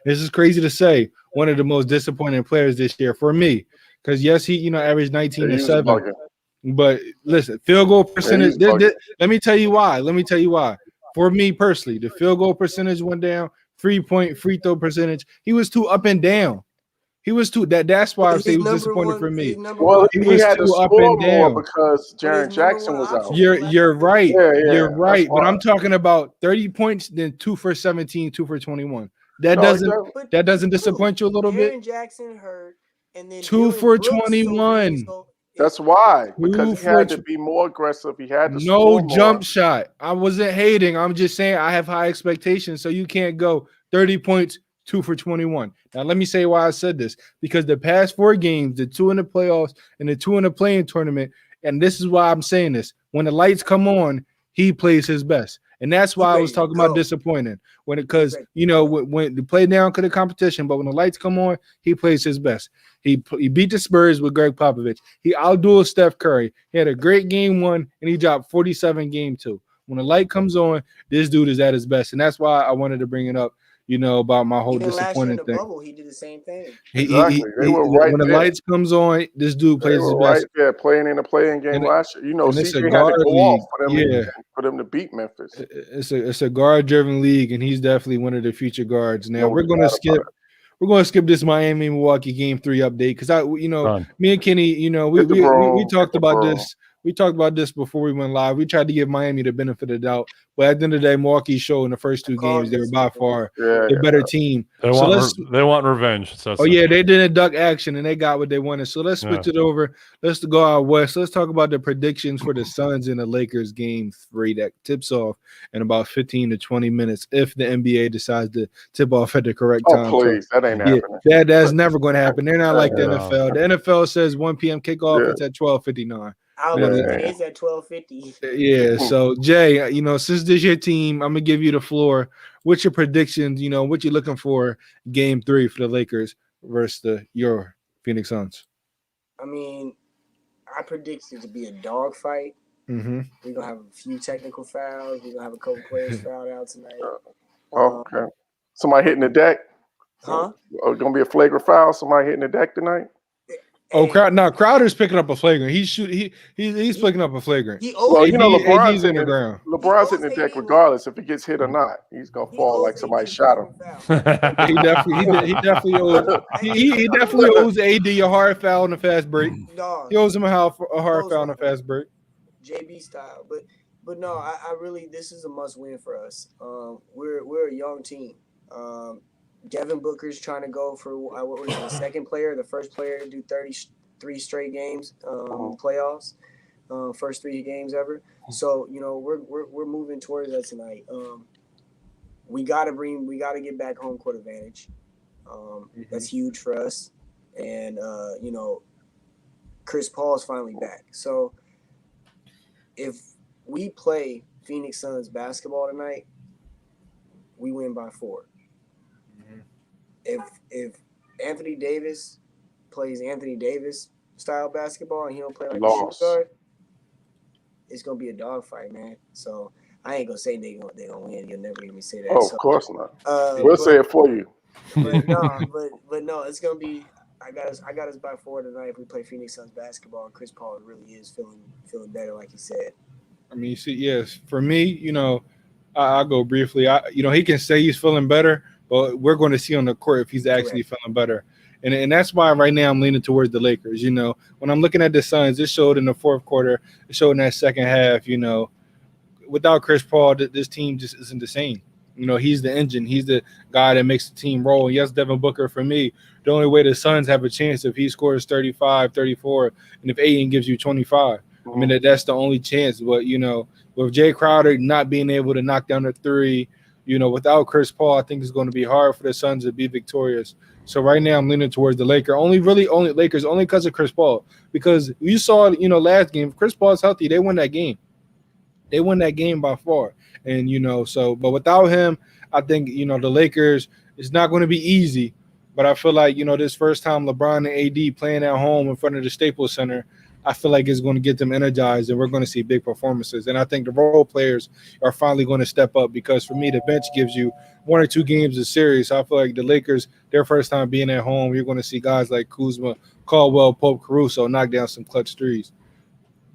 this is crazy to say, one of the most disappointing players this year for me. Because yes, he averaged 19 and 7. But listen, field goal percentage. Let me tell you why. For me personally, the field goal percentage went down. 3-point free throw percentage. He was too up and down. He was too that's why I say he was disappointing for me. Well, he had to up and down because Jaren Jackson was out. You're right. You're right. But why. I'm talking about 30 points, then 2 for 17, 2 for 21. That doesn't disappoint you a little bit. Jaren Jackson hurt, and then 2 for 21. That's why, because he had to be more aggressive. He had to no jump shot. I wasn't hating. I'm just saying I have high expectations, so you can't go 30 points, 2 for 21. Now, let me say why I said this. Because the past 4 games, the 2 in the playoffs and the 2 in the play-in tournament, and this is why I'm saying this. When the lights come on, he plays his best. And that's why I was talking about disappointing. When the play down to the competition, but when the lights come on, he plays his best. He beat the Spurs with Greg Popovich. He outdueled Steph Curry. He had a great game 1, and he dropped 47 game 2. When the light comes on, this dude is at his best. And that's why I wanted to bring it up, about my whole disappointing thing. Bubble, he did the same thing. Exactly. They were right when the lights comes on, this dude plays his best. Playing in the play-in game last year. CJ had to go off for them to beat Memphis. It's a guard-driven league, and he's definitely one of the future guards. Now we're going to skip this Miami Milwaukee Game 3 update because me and Kenny, we talked about this. We talked about this before we went live. We tried to give Miami the benefit of the doubt, but at the end of the day, Milwaukee showed in the first 2 games they were by far the better team. They want revenge. So they didn't duck action and they got what they wanted. So let's switch it over. Let's go out west. Let's talk about the predictions for the Suns and the Lakers Game 3 that tips off in about 15 to 20 minutes if the NBA decides to tip off at the correct time. Oh, please, that ain't happening. That's never going to happen. They're not like the NFL. The NFL says 1 p.m. kickoff. It's at 12:59. It's at 12:50. Yeah. So Jay, since this is your team, I'm gonna give you the floor. What's your predictions? What you looking for Game 3 for the Lakers versus your Phoenix Suns? I mean, I predict it to be a dog fight. We're gonna have a few technical fouls. We're gonna have a couple players fouled out tonight. Okay. Somebody hitting the deck? Gonna be a flagrant foul? Somebody hitting the deck tonight? Oh, Crowder's picking up a flagrant. He's picking up a flagrant. LeBron's in the ground. LeBron's in the deck regardless if he gets hit or not. He's gonna fall like somebody shot him. He definitely owes AD a hard foul on the fast break. He owes him a hard foul on the fast break. JB style, but But no, I really this is a must win for us. We're a young team. Devin Booker's trying to go for what was it, the second player, the first player to do 33 straight games playoffs, first 3 games ever. So we're moving towards that tonight. We gotta get back home court advantage. That's huge for us, and Chris Paul's finally back. So if we play Phoenix Suns basketball tonight, we win by 4. If Anthony Davis plays Anthony Davis style basketball and he don't play like a shoot guard, it's gonna be a dogfight, man. So I ain't gonna say they gonna win. You'll never hear me say that. Oh, of course not. We'll say it for you. But no, it's gonna be. I got us by 4 tonight if we play Phoenix Suns basketball. And Chris Paul really is feeling better, like he said. I mean, see, yes, for me, I'll go briefly. He can say he's feeling better, but we're going to see on the court if he's actually feeling better. And that's why right now I'm leaning towards the Lakers. When I'm looking at the Suns, it showed in the fourth quarter, it showed in that second half, without Chris Paul, this team just isn't the same. He's the engine. He's the guy that makes the team roll. And yes, Devin Booker, for me, the only way the Suns have a chance if he scores 35, 34, and if Ayton gives you 25. I mean, that's the only chance. But, with Jay Crowder not being able to knock down the 3, without Chris Paul, I think it's going to be hard for the Suns to be victorious. So right now I'm leaning towards the Lakers. Only Lakers, only because of Chris Paul. Because you saw, last game, if Chris Paul's healthy, they won that game. They won that game by 4. And, but without him, I think, the Lakers, it's not going to be easy. But I feel like, this first time LeBron and AD playing at home in front of the Staples Center, I feel like it's going to get them energized and we're going to see big performances. And I think the role players are finally going to step up because for me, the bench gives you 1 or 2 games of series. So I feel like the Lakers, their first time being at home, you're going to see guys like Kuzma, Caldwell, Pope, Caruso knock down some clutch threes.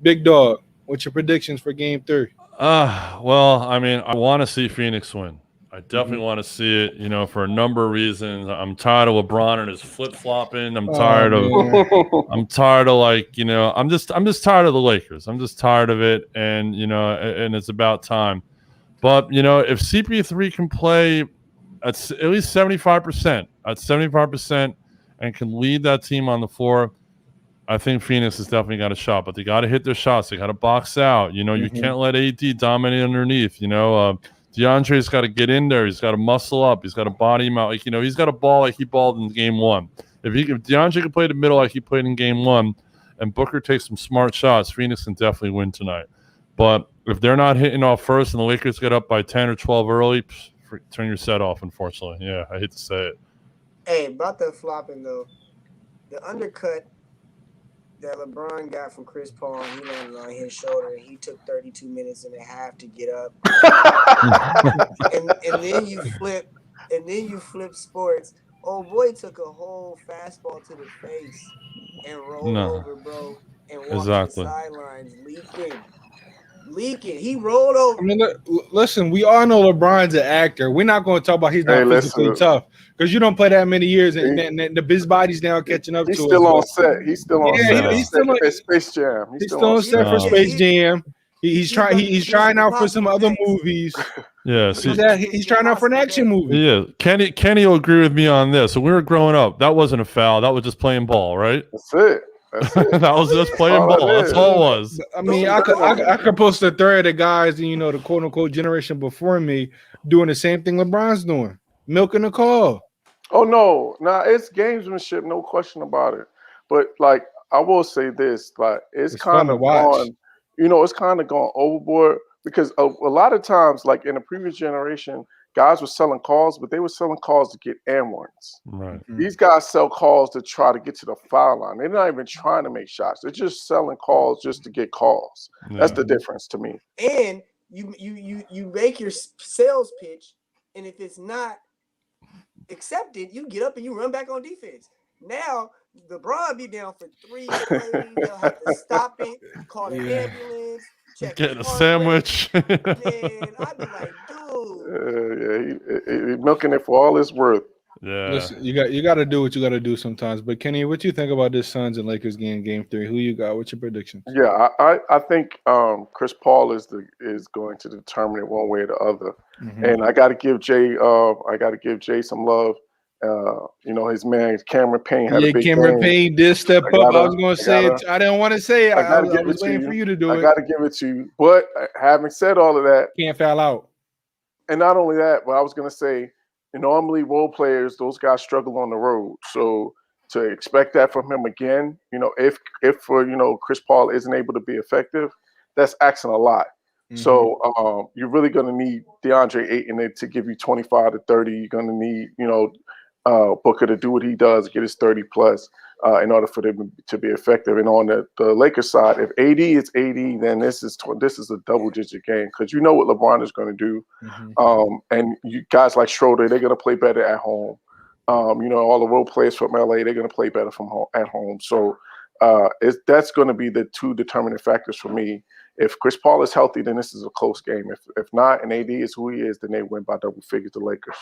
Big Dog, what's your predictions for game 3? Well, I mean, I want to see Phoenix win. I definitely want to see it, for a number of reasons. I'm tired of LeBron and his flip-flopping. I'm tired of I'm just tired of the Lakers. I'm just tired of it, and and it's about time. But if CP3 can play at least 75%, and can lead that team on the floor, I think Phoenix has definitely got a shot. But they got to hit their shots. They got to box out. You can't let AD dominate underneath. DeAndre's got to get in there. He's got to muscle up. He's got to body him out. He's got to ball like he balled in game 1. If DeAndre can play the middle like he played in game 1, and Booker takes some smart shots, Phoenix can definitely win tonight. But if they're not hitting off first and the Lakers get up by 10 or 12 early, turn your set off, unfortunately. Yeah, I hate to say it. Hey, about the flopping, though, the undercut that LeBron got from Chris Paul, he landed on his shoulder, and he took 32 minutes and a half to get up. and then you flip sports. Oh boy, took a whole fastball to the face and rolled over, bro, and walked the sidelines leaking. He rolled over. I mean, listen, we all know LeBron's an actor. We're not going to talk about he's not physically tough because you don't play that many years, and his body's now catching up to him. He's still on set. He's still on set. He's still on Space Jam. He's still on set for Space Jam. He's trying out for some other movies. Yeah, he's trying out for an action movie. Yeah, Kenny will agree with me on this. So when we were growing up, that wasn't a foul. That was just playing ball, right? That's it. That was just playing ball. That's all it was. I mean, I could post a thread of guys, the quote unquote generation before me doing the same thing LeBron's doing, milking the call. Oh no, it's gamesmanship, no question about it. But like I will say this, like it's kind of gone, it's kind of gone overboard because a lot of times, like in the previous generation, guys were selling calls, but they were selling calls to get and ones. Right. These guys sell calls to try to get to the foul line. They're not even trying to make shots. They're just selling calls just to get calls. Yeah. That's the difference to me. And you make your sales pitch, and if it's not accepted, you get up and you run back on defense. Now LeBron be down for 3 plays. They'll have to stop it, call the ambulance. Get a sandwich. Man, I'd be like, dude. He's milking it for all it's worth. Yeah. Listen, you got to do what you got to do sometimes. But Kenny, what you think about this Suns and Lakers game 3? Who you got? What's your predictions? Yeah, I think Chris Paul is going to determine it one way or the other. Mhm. And I got to give Jay some love. His man Cameron Payne had a big Cameron game. Payne did step up. I was going to say it. I didn't want to say it. I was waiting for you to do it. I got to give it to you. But having said all of that, can't foul out. And not only that, but I was going to say, normally role players, those guys struggle on the road. So to expect that from him again, if Chris Paul isn't able to be effective, that's asking a lot. Mm-hmm. So you're really going to need DeAndre Ayton to give you 25 to 30. You're going to need, Booker to do what he does, get his 30 plus in order for them to be effective. And on the Lakers side, if AD is AD, then this is a double-digit game because you know what LeBron is going to do. Mm-hmm. And you guys like Schroeder, they're going to play better at home. All the role players from LA, they're going to play better at home. So that's going to be the two determining factors for me. If Chris Paul is healthy, then this is a close game. If not, and AD is who he is, then they win by double figures, the Lakers.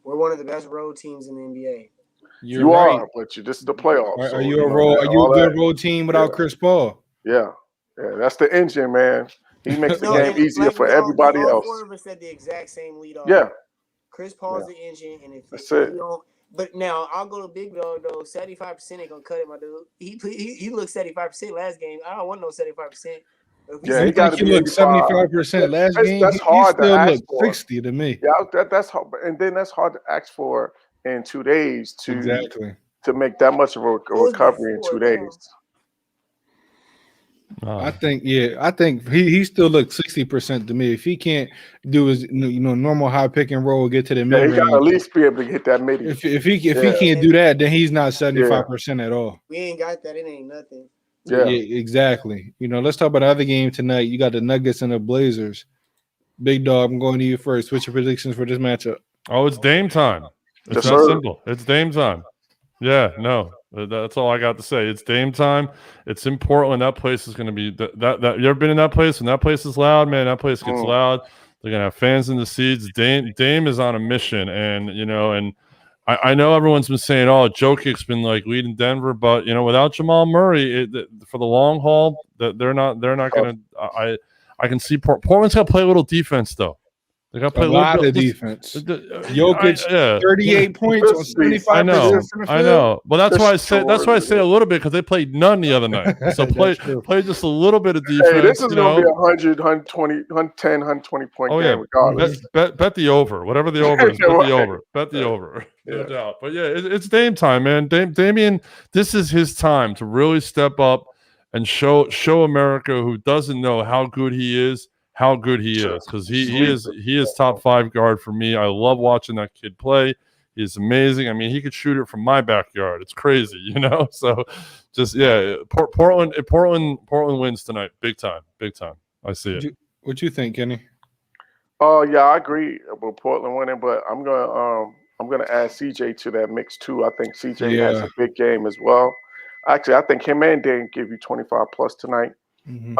We're one of the best road teams in the NBA. You right. Are, but this is the playoffs. Are you a good road team without Chris Paul? Yeah, that's the engine, man. He makes the game easier for everybody else. All four of us said the exact same lead off. Yeah. Chris Paul's the engine, and if that's it. But now I'll go to Big Dog though. 75% ain't gonna cut it, my dude. He looked 75% last game. I don't want no 75%. Yeah, he got to look 75% last game. That's hard to ask for. 60 to me. Yeah, that's hard, and then that's hard to ask for in 2 days to make that much of a recovery in 2 days. I think he still looks 60% to me. If he can't do his normal high pick and roll, get to the mid range, he got to at least be able to hit that mid. If he can't do that, then he's not 75% at all. We ain't got that. It ain't nothing. Yeah, exactly. Let's talk about the other game tonight. You got the Nuggets and the Blazers. Big Dog, I'm going to you first. What's your predictions for this matchup? Oh, it's Dame time. It's that simple. It's Dame time. Yeah, no, that's all I got to say. It's Dame time. It's in Portland. That place is going to be that. You ever been in that place? When that place is loud, man, that place gets loud. They're going to have fans in the seats. Dame is on a mission, and I know everyone's been saying, "Oh, Jokic's been like leading Denver," but without Jamal Murray, for the long haul, they're not going to. I can see Portland's got to play a little defense though. They got to play a lot of defense. Jokic, 38 points on 75%. I know. Well, that's why I say a little bit because they played none the other night. So play just a little bit of defense. Hey, this is going to be 100, 120, 110, 120 point game regardless. Bet the over. Whatever the over is, bet the over. Bet the over. No doubt. But yeah, it's Dame time, man. Damian, this is his time to really step up and show America who doesn't know how good he is. How good he is, because he is top 5 guard for me. I love watching that kid play. He's amazing. I mean, he could shoot it from my backyard. It's crazy, So, just Portland wins tonight, big time. I see it. What you think, Kenny? Yeah, I agree with Portland winning, but I'm gonna add CJ to that mix too. I think CJ has a big game as well. Actually, I think him and Dame give you 25 plus tonight. Mm-hmm.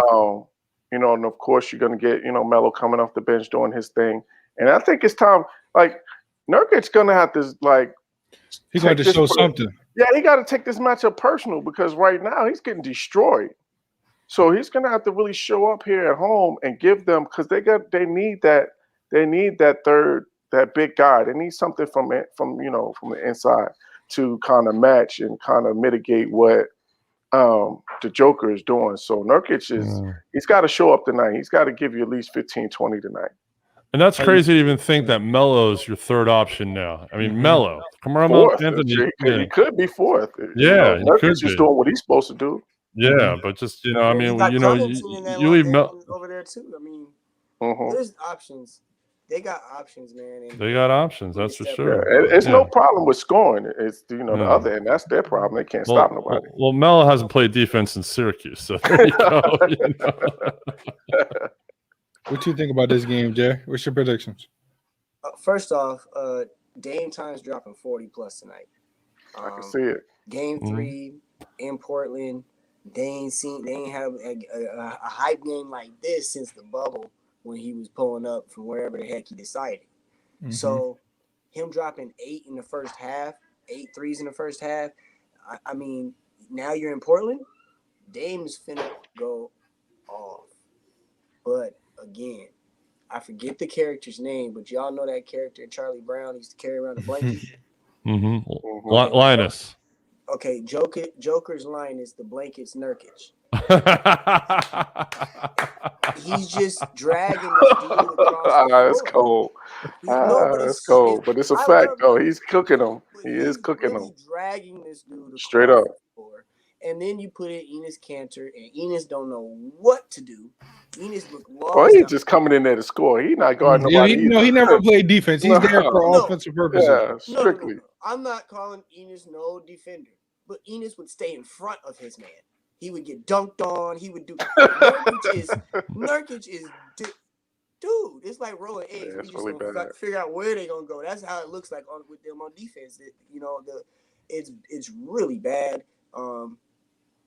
And of course you're going to get, Melo coming off the bench doing his thing. And I think it's time, Nurkic's going to have to, he's going to show something. Yeah, he got to take this matchup personal because right now he's getting destroyed. So he's going to have to really show up here at home and give them, because they need that big guy. They need something from the inside to kind of match and kind of mitigate what the Joker is doing. So Nurkic he's got to show up tonight. He's got to give you at least 15, 20 tonight. And that's crazy to even think that Melo's your third option now. I mean, Melo. Carmelo Anthony. He could be fourth. Yeah. Nurkic is doing what he's supposed to do. Yeah, but just, you leave Melo over there too. I mean, there's options. They got options, man. They got options, that's for sure. Yeah, it's no problem with scoring. It's the other end. That's their problem. They can't stop nobody. Well, Melo hasn't played defense in Syracuse, so there you go. What you think about this game, Jay? What's your predictions? First off, Dame time's dropping 40 plus tonight. I can see it. Game 3 in Portland. They ain't have a hype game like this since the bubble, when he was pulling up from wherever the heck he decided. Mm-hmm. So him dropping 8 in the first half, 8 threes in the first half. I mean, now you're in Portland. Dame's finna go off. But again, I forget the character's name, but y'all know that character Charlie Brown used to carry around a blanket. Linus. Okay, Joker's line is the blanket's Nurkic. He's just dragging this dude across the That's floor. cold. That's cold. But it's a fact, though. He's cooking them. He is cooking them. Dragging this dude straight across up. the floor. And then you put in Enes Kanter, and Enes don't know what to do. Enes look lost. Well, he's just coming in there to score. He's not guarding nobody. He never played defense. He's there for offensive purposes. Yeah, strictly. No. I'm not calling Enes no defender, but Enes would stay in front of his man. He would get dunked on. He would do. Nurkic is dude. It's like rolling eggs. Yeah, We it's just really gonna bad. figure out where they're gonna go. That's how it looks like with them on defense. It's really bad.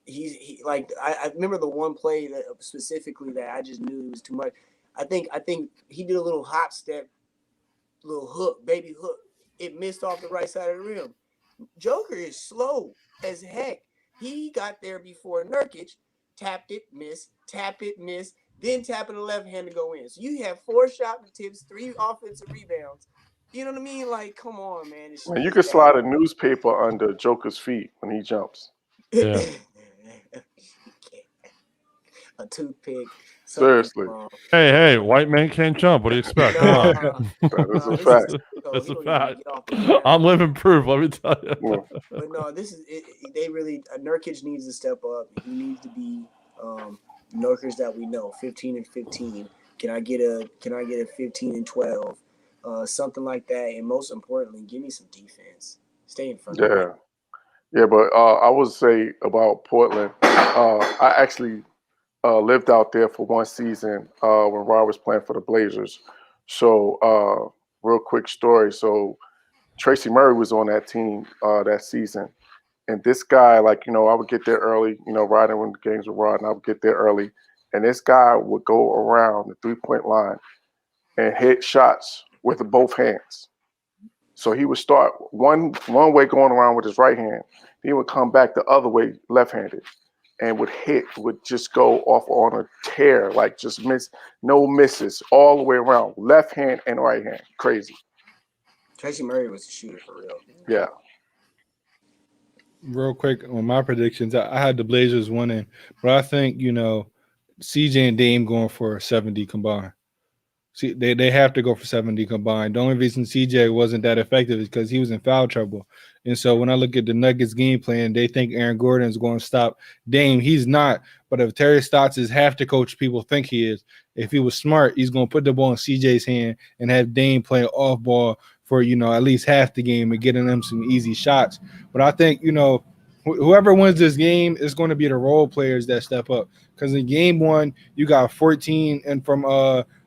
He like I remember the one play that specifically that I just knew it was too much. I think he did a little hop step, little hook, baby hook. It missed off the right side of the rim. Joker is slow as heck. He got there before Nurkic, tapped it, missed, tap it, missed, then tapping the left hand to go in. So you have 4 shot attempts, 3 offensive rebounds. You know what I mean? Like, come on, man. Man, you could slide a newspaper under Joker's feet when he jumps. Yeah. A toothpick. Seriously. Hey, white man can't jump. What do you expect? Come on. That's a fact. That's a fact. I'm living proof. Let me tell you. Yeah. But no, this is it. They really Nurkic needs to step up. He needs to be Nurkic that we know, 15 and 15. Can I get a 15 and 12, something like that? And most importantly, give me some defense. Stay in front. Yeah. Yeah, but I would say about Portland, I actually lived out there for one season when Rob was playing for the Blazers. So, real quick story. So, Tracy Murray was on that team that season. And this guy, like, I would get there early, riding when the games were riding, I would get there early. And this guy would go around the 3-point line and hit shots with both hands. So he would start one way going around with his right hand. He would come back the other way, left-handed, and would just go off on a tear, like just no misses all the way around, left hand and right hand. Crazy. Tracy Murray was a shooter for real. Yeah. Real quick on my predictions, I had the Blazers winning, but I think, CJ and Dame going for 70 combined. See, they have to go for 70 combined. The only reason CJ wasn't that effective is because he was in foul trouble. And so when I look at the Nuggets game plan, they think Aaron Gordon is going to stop Dame. He's not. But if Terry Stotts is half the coach people think he is, if he was smart, he's going to put the ball in CJ's hand and have Dame play off ball for, at least half the game and getting them some easy shots. But I think, whoever wins this game is going to be the role players that step up. Because in game 1, you got 14 and from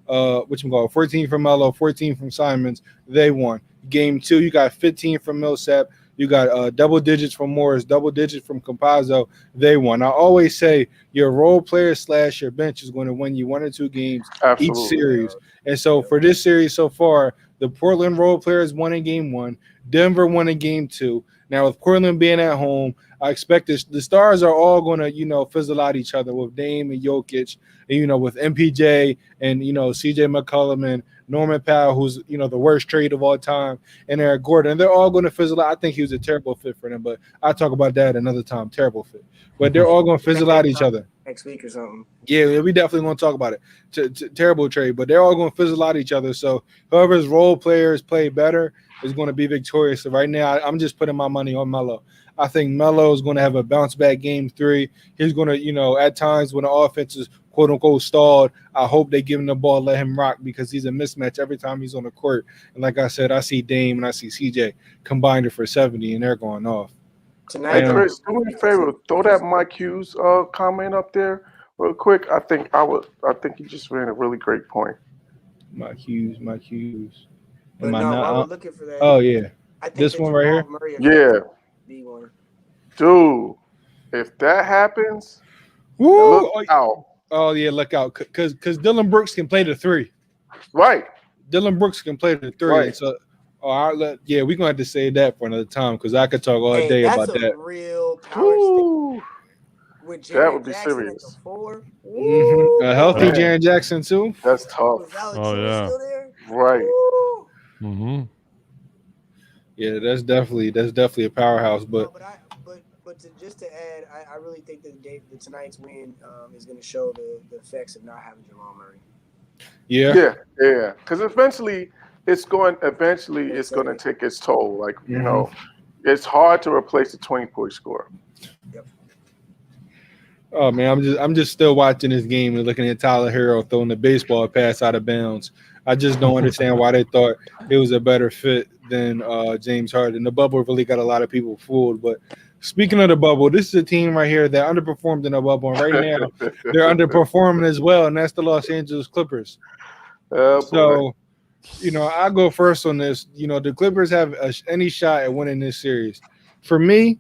14 from Melo, 14 from Simons. They won. Game 2, you got 15 from Millsap. You got double digits from Morris, double digits from Campazzo. They won. I always say your role player / your bench is going to win you 1 or 2 games each series. And so for this series so far, the Portland role players won in game 1. Denver won in game 2. Now with Portland being at home, I expect the stars are all going to, fizzle out each other with Dame and Jokic, and, with MPJ and, CJ McCollum and Norman Powell, who's, the worst trade of all time, and Eric Gordon. And they're all going to fizzle out. I think he was a terrible fit for them, but I'll talk about that another time. Terrible fit. But they're all going to fizzle out each other. Next week or something. Yeah, we definitely going to talk about it. Terrible trade, but they're all going to fizzle out each other. So whoever's role players play better is going to be victorious. So right now, I'm just putting my money on Melo. I think Melo is going to have a bounce back game 3. He's going to, at times when the offense is quote unquote stalled, I hope they give him the ball, let him rock, because he's a mismatch every time he's on the court. And like I said, I see Dame and I see CJ combined for 70, and they're going off. Tonight, Hey, Chris, do me a favor. Throw that Mike Hughes comment up there real quick. I think he just ran a really great point. Mike Hughes. But no, I was looking for that. Oh, yeah. I think This one right here? Murray Yeah. D1. Dude, if that happens, Woo! look out. Oh, yeah, look out. Because Dylan Brooks can play the 3. Right. Dylan Brooks can play the 3. Right. So Yeah, we're gonna have to say that for another time because I could talk all Hey, day that's about a that. real power stick Woo, with that would Jared be Jackson at the serious. 4. A healthy Boy. Man, Jaren Jackson too. that's tough. Was Valanciunas Oh, yeah. still there? Right. Woo. Mm-hmm. Yeah, that's definitely a powerhouse. No, But but just to add, I really think that tonight's win is going to show the effects of not having Jamal Murray. yeah, Yeah. Because eventually it's going Yes, to take its toll. Like, Mhm. it's hard to replace the 20-point score. Oh man, I'm just still watching this game and looking at Tyler Hero throwing the baseball pass out of bounds. I just don't understand why they thought it was a better fit than James Harden. The bubble really got a lot of people fooled. But speaking of the bubble, this is a team right here that underperformed in the bubble, and right now they're underperforming as well, and that's the Los Angeles Clippers. Oh, boy. So, I go first on this. The Clippers have any shot at winning this series. For me,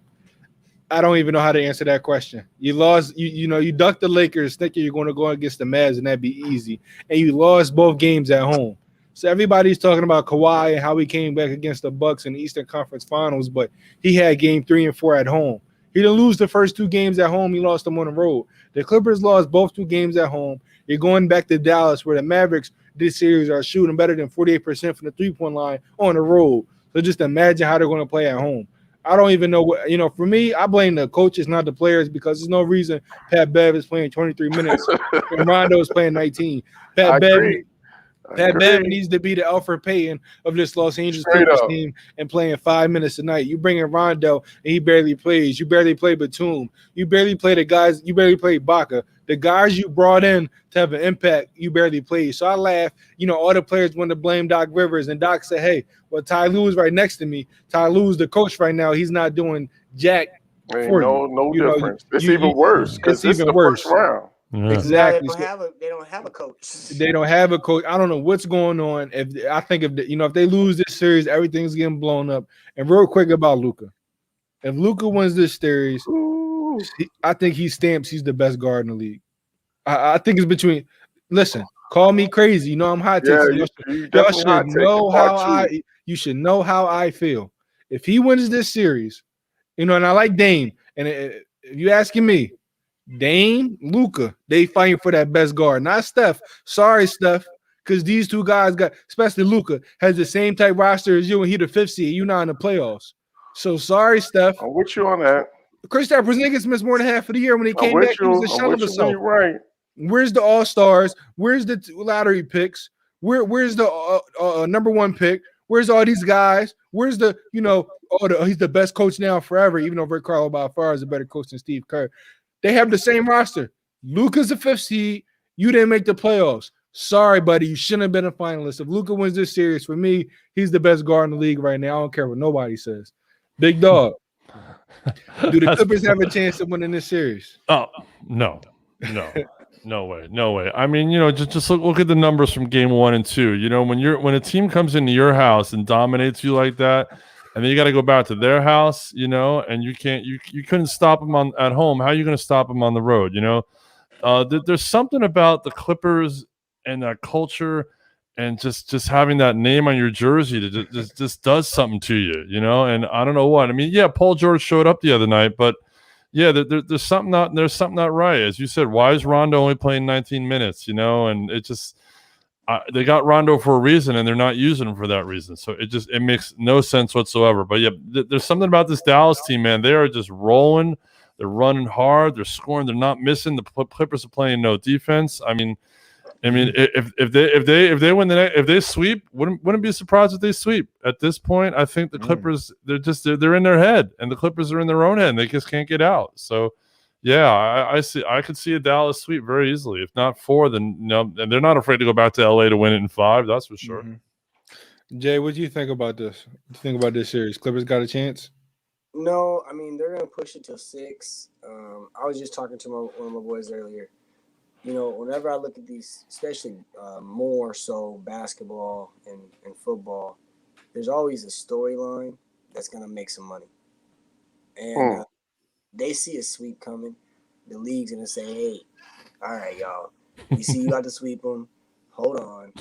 I don't even know how to answer that question. You lost, you ducked the Lakers thinking you're going to go against the Mavs and that'd be easy. And you lost both games at home. So everybody's talking about Kawhi and how he came back against the Bucks in the Eastern Conference Finals, but he had game 3 and 4 at home. He didn't lose the first 2 games at home. He lost them on the road. The Clippers lost both 2 games at home. You're going back to Dallas where the Mavericks this series are shooting better than 48% from the three-point line on the road. So just imagine how they're going to play at home. I don't even know what, for me, I blame the coaches, not the players, because there's no reason Pat Bev is playing 23 minutes and Rondo is playing 19. I Pat Bev agree. needs to be the Alfred Payton of this Los Angeles Straight Clippers up. team and playing 5 minutes a night. You bring in Rondo and he barely plays. You barely play Batum. You barely play the guys. You barely play Baca. The guys you brought in to have an impact, you barely played. So I laugh. All the players want to blame Doc Rivers, and Doc said, "Hey, well, Ty Lue is right next to me. Ty Lue's the coach right now. He's not doing jack Ain't for no you. difference. It's even worse because It's this is even the worse. first round. Yeah. Exactly. No, they don't have a coach. They don't have a coach. I don't know what's going on. If they lose this series, everything's getting blown up. And real quick about Luka, if Luka wins this series, Ooh. I think he's the best guard in the league. I think it's between. Listen, call me crazy. I'm hot Yeah, takes. you Y'all definitely hot should take. know Part 2. you should know how I feel. If he wins this series, and I like Dame, and if you asking me, Dame, Luka, they fighting for that best guard, not Steph. Sorry, Steph, because these 2 guys especially Luka, has the same type roster as you, and he the 5th seed. You're not in the playoffs. So sorry, Steph. I'm with you on that. Kristaps Porzingis missed more than half of the year. When he came back, he was a shell of I'm himself. with you. Right. Where's the All-Stars? Where's the lottery picks? Where's the number 1 pick? Where's all these guys? Where's the he's the best coach now forever, even though Rick Carlisle by far is a better coach than Steve Kerr. They have the same roster. Luka's the 5th seed. You didn't make the playoffs. Sorry, buddy. You shouldn't have been a finalist. If Luka wins this series, for me, he's the best guard in the league right now. I don't care what nobody says. Big dog. Do the Clippers have a chance of winning this series? Oh, no. No way. I mean, just look at the numbers from game 1 and 2. When a team comes into your house and dominates you like that, and then you got to go back to their house, and you couldn't stop them at home. How are you going to stop them on the road? There's something about the Clippers and that culture, and just having that name on your jersey that just does something to you, And I don't know what. I mean, yeah, Paul George showed up the other night, but yeah, there's something not right. As you said, why is Rondo only playing 19 minutes? And it just they got Rondo for a reason, and they're not using him for that reason. So it makes no sense whatsoever. But yeah, there's something about this Dallas team, man. They are just rolling. They're running hard. They're scoring. They're not missing. The Clippers are playing no defense. I mean, if they win if they sweep, wouldn't be surprised if they sweep. At this point, I think the Clippers they're in their head, and the Clippers are in their own head, and they just can't get out. So, yeah, I could see a Dallas sweep very easily. If not 4, then and they're not afraid to go back to LA to win it in 5. That's for sure. Mm-hmm. Jay, what do you think about this? What do you think about this series? Clippers got a chance? No, I mean they're gonna push it to 6. I was just talking to one of my boys earlier. Whenever I look at these, especially more so basketball and football, there's always a storyline that's going to make some money. And they see a sweep coming. The league's going to say, hey, all right, y'all, we see you got to sweep them. Hold on.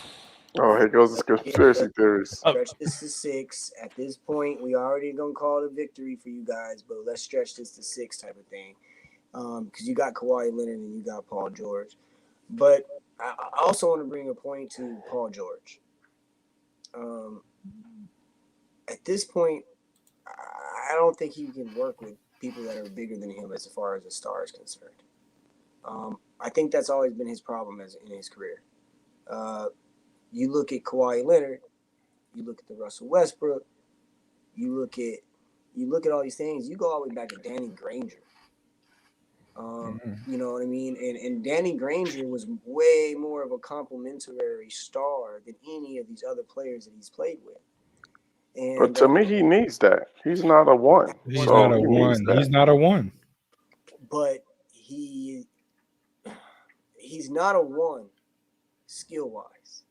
Oh, here goes this conspiracy theories. Stretch this to 6. At this point, we already gonna call it a victory for you guys, but let's stretch this to 6 type of thing. Because you got Kawhi Leonard and you got Paul George. But I also want to bring a point to Paul George. At this point, I don't think he can work with people that are bigger than him as far as a star is concerned. I think that's always been his problem in his career. You look at Kawhi Leonard, you look at the Russell Westbrook, you look at all these things. You go all the way back to Danny Granger. You know what I mean? And Danny Granger was way more of a complimentary star than any of these other players that he's played with. And, But to me, he needs that. He's not a one. He's So not a he needs one. that. He's not a one. But he's not a one skill wise,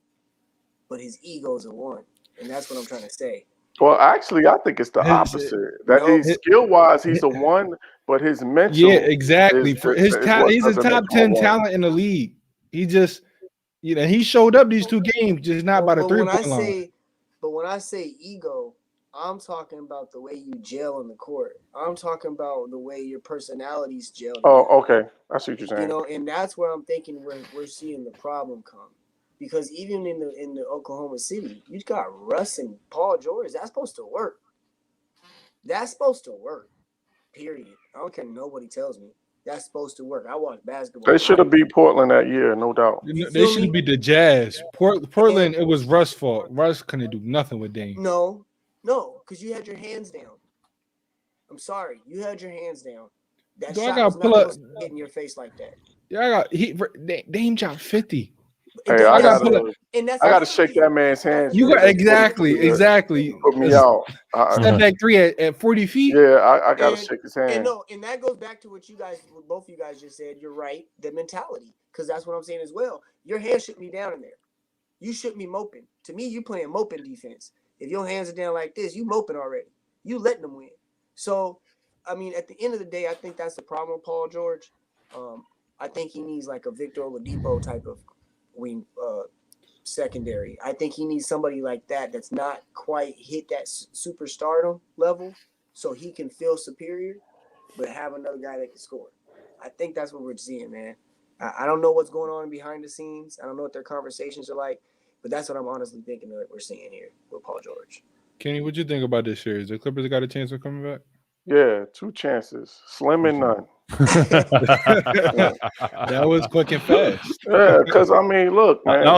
but his ego's a one, and that's what I'm trying to say. Well, actually, I think it's the opposite. That he's skill-wise, he's a one, but his mental. Yeah, exactly. is- For is his what talent, he's a doesn't top make him 10 one. talent in the league. He just, he showed up these 2 games, just not by the But when 3-point line. But when I say ego, I'm talking about the way you gel on the court. I'm talking about the way your personalities gel. Oh, together. okay. I see what you're saying. And that's where I'm thinking we're seeing the problem come. Because even in the Oklahoma City, you got Russ and Paul George. That's supposed to work. That's supposed to work. Period. I don't care what nobody tells me. That's supposed to work. I watch basketball. They should have beat Portland that year, no doubt. They should beat the Jazz. Portland, it was Russ' fault. Russ couldn't do nothing with Dame. No, because you had your hands down. I'm sorry, you had your hands down. That Do I shot gotta was not pull up- supposed to get in your face like that. Yeah, Dame dropped 50. Hey, I gotta gotta shake that man's hands. You got exactly. Put me out. Step back 3 at 40 feet. Yeah, I gotta And- shake his hand. And that goes back to what both of you guys just said. You're right, the mentality, because that's what I'm saying as well. Your hands shouldn't be down in there. You shouldn't be moping. To me, you playing moping defense. If your hands are down like this, you moping already. You letting them win. So, I mean, at the end of the day, I think that's the problem with Paul George. I think he needs like a Victor Oladipo type of wing secondary. I think he needs somebody like that that's not quite hit that superstardom level, so he can feel superior, but have another guy that can score. I think that's what we're seeing, man. I don't know what's going on behind the scenes. I don't know what their conversations are like, but that's what I'm honestly thinking that we're seeing here with Paul George. Kenny, what you think about this series? The Clippers got a chance of coming back? Yeah, 2 chances, slim and none. That was quick and fast. Yeah, because I mean, look, man. That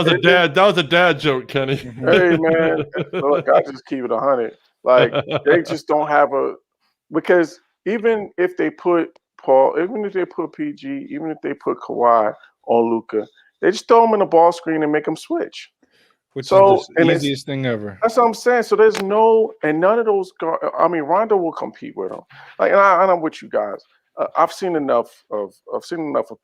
was a dad joke, Kenny. Hey, man, look, I just keep it 100. Like they just don't have because even if they put Paul, even if they put PG, even if they put Kawhi on Luka, they just throw him in the ball screen and make him switch. Which is and the it's- easiest thing ever. That's what I'm saying. So there's none of those guys. I mean, Rondo will compete with him. Like, and I'm with you guys. I've seen enough of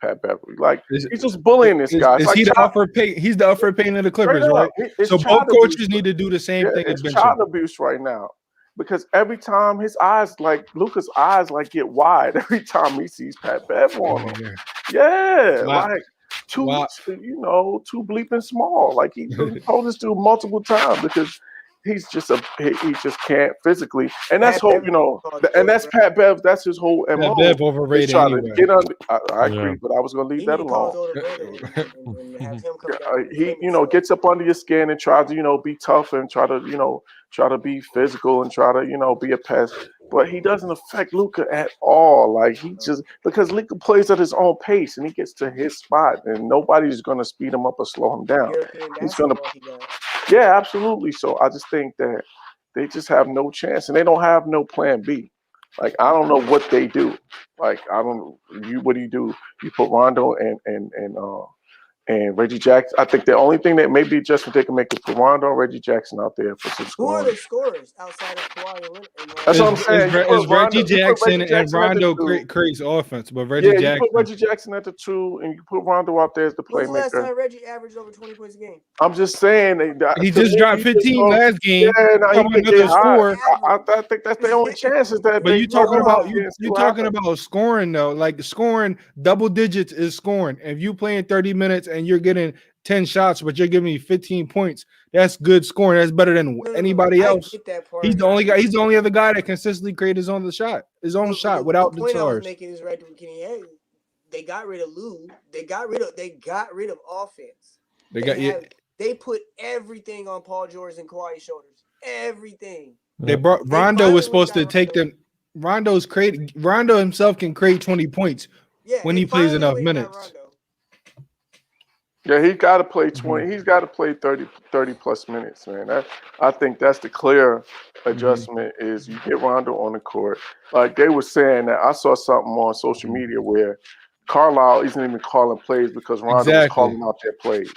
Pat Beverly. Like, he's just bullying this guy. Is he the upper pay? He's the upper paying of the Clippers, right? It's So child both coaches abuse. need to do the same thing as It's Ben child Simmons. abuse right now. Because every time his eyes, like Luka's eyes, like get wide every time he sees Pat Bev on him. Yeah, Wow. like too Wow. too bleeping small. Like he told this dude multiple times because he just can't physically, and that's Pat whole Bev- and that's Pat Bev. That's his whole Pat MO. Bev He's overrated trying to anyway. get under. I agree, Yeah. but I was gonna leave He that need to call his alone. older brother and have him come down and He defend himself. gets up under your skin and tries to be tough and try to be physical and try to be a pest, but he doesn't affect Luka at all. Like he just because Luka plays at his own pace and he gets to his spot and nobody's gonna speed him up or slow him down. European He's gonna- basketball he got. Yeah, absolutely. So I just think that they just have no chance and they don't have no plan B. Like I don't know what they do. Like what do you do? You put Rondo and Reggie Jackson. I think the only thing that maybe adjustment they can make is put Rondo and Reggie Jackson out there for some Who are scoring. the scorers outside of Kawhi and Leonard? That's what I'm saying. You put Is Reggie Rondo- you put Jackson Reggie and Jackson at the Rondo two. creates offense, but Reggie Yeah, you Jackson. put Reggie Jackson at the 2 and you put Rondo out there as the When's the last playmaker. time Reggie averaged over 20 points a game? I'm just saying. He just dropped 15 last game. Yeah, now Come he on, can get another high. score. I think that's the only chances that. But you talking about you you talking about scoring though, like scoring double digits is scoring. If you playing 30 minutes and you're getting 10 shots, but you're giving me 15 points. That's good scoring. That's better than anybody else. I get that part. He's the only guy. He's the only other guy that consistently create his own shot without the point I was stars. making is right to Kenny. They got rid of Lou. They got rid of offense. They put everything on Paul George and Kawhi's shoulders. Everything. They brought Rondo was supposed to take them. Rondo himself can create 20 points when he plays enough minutes. Yeah, he got to play 20. He's got to play 30 plus minutes, man. I think that's the clear adjustment is you get Rondo on the court. Like they were saying that I saw something on social media where Carlisle isn't even calling plays because Rondo was calling out their plays.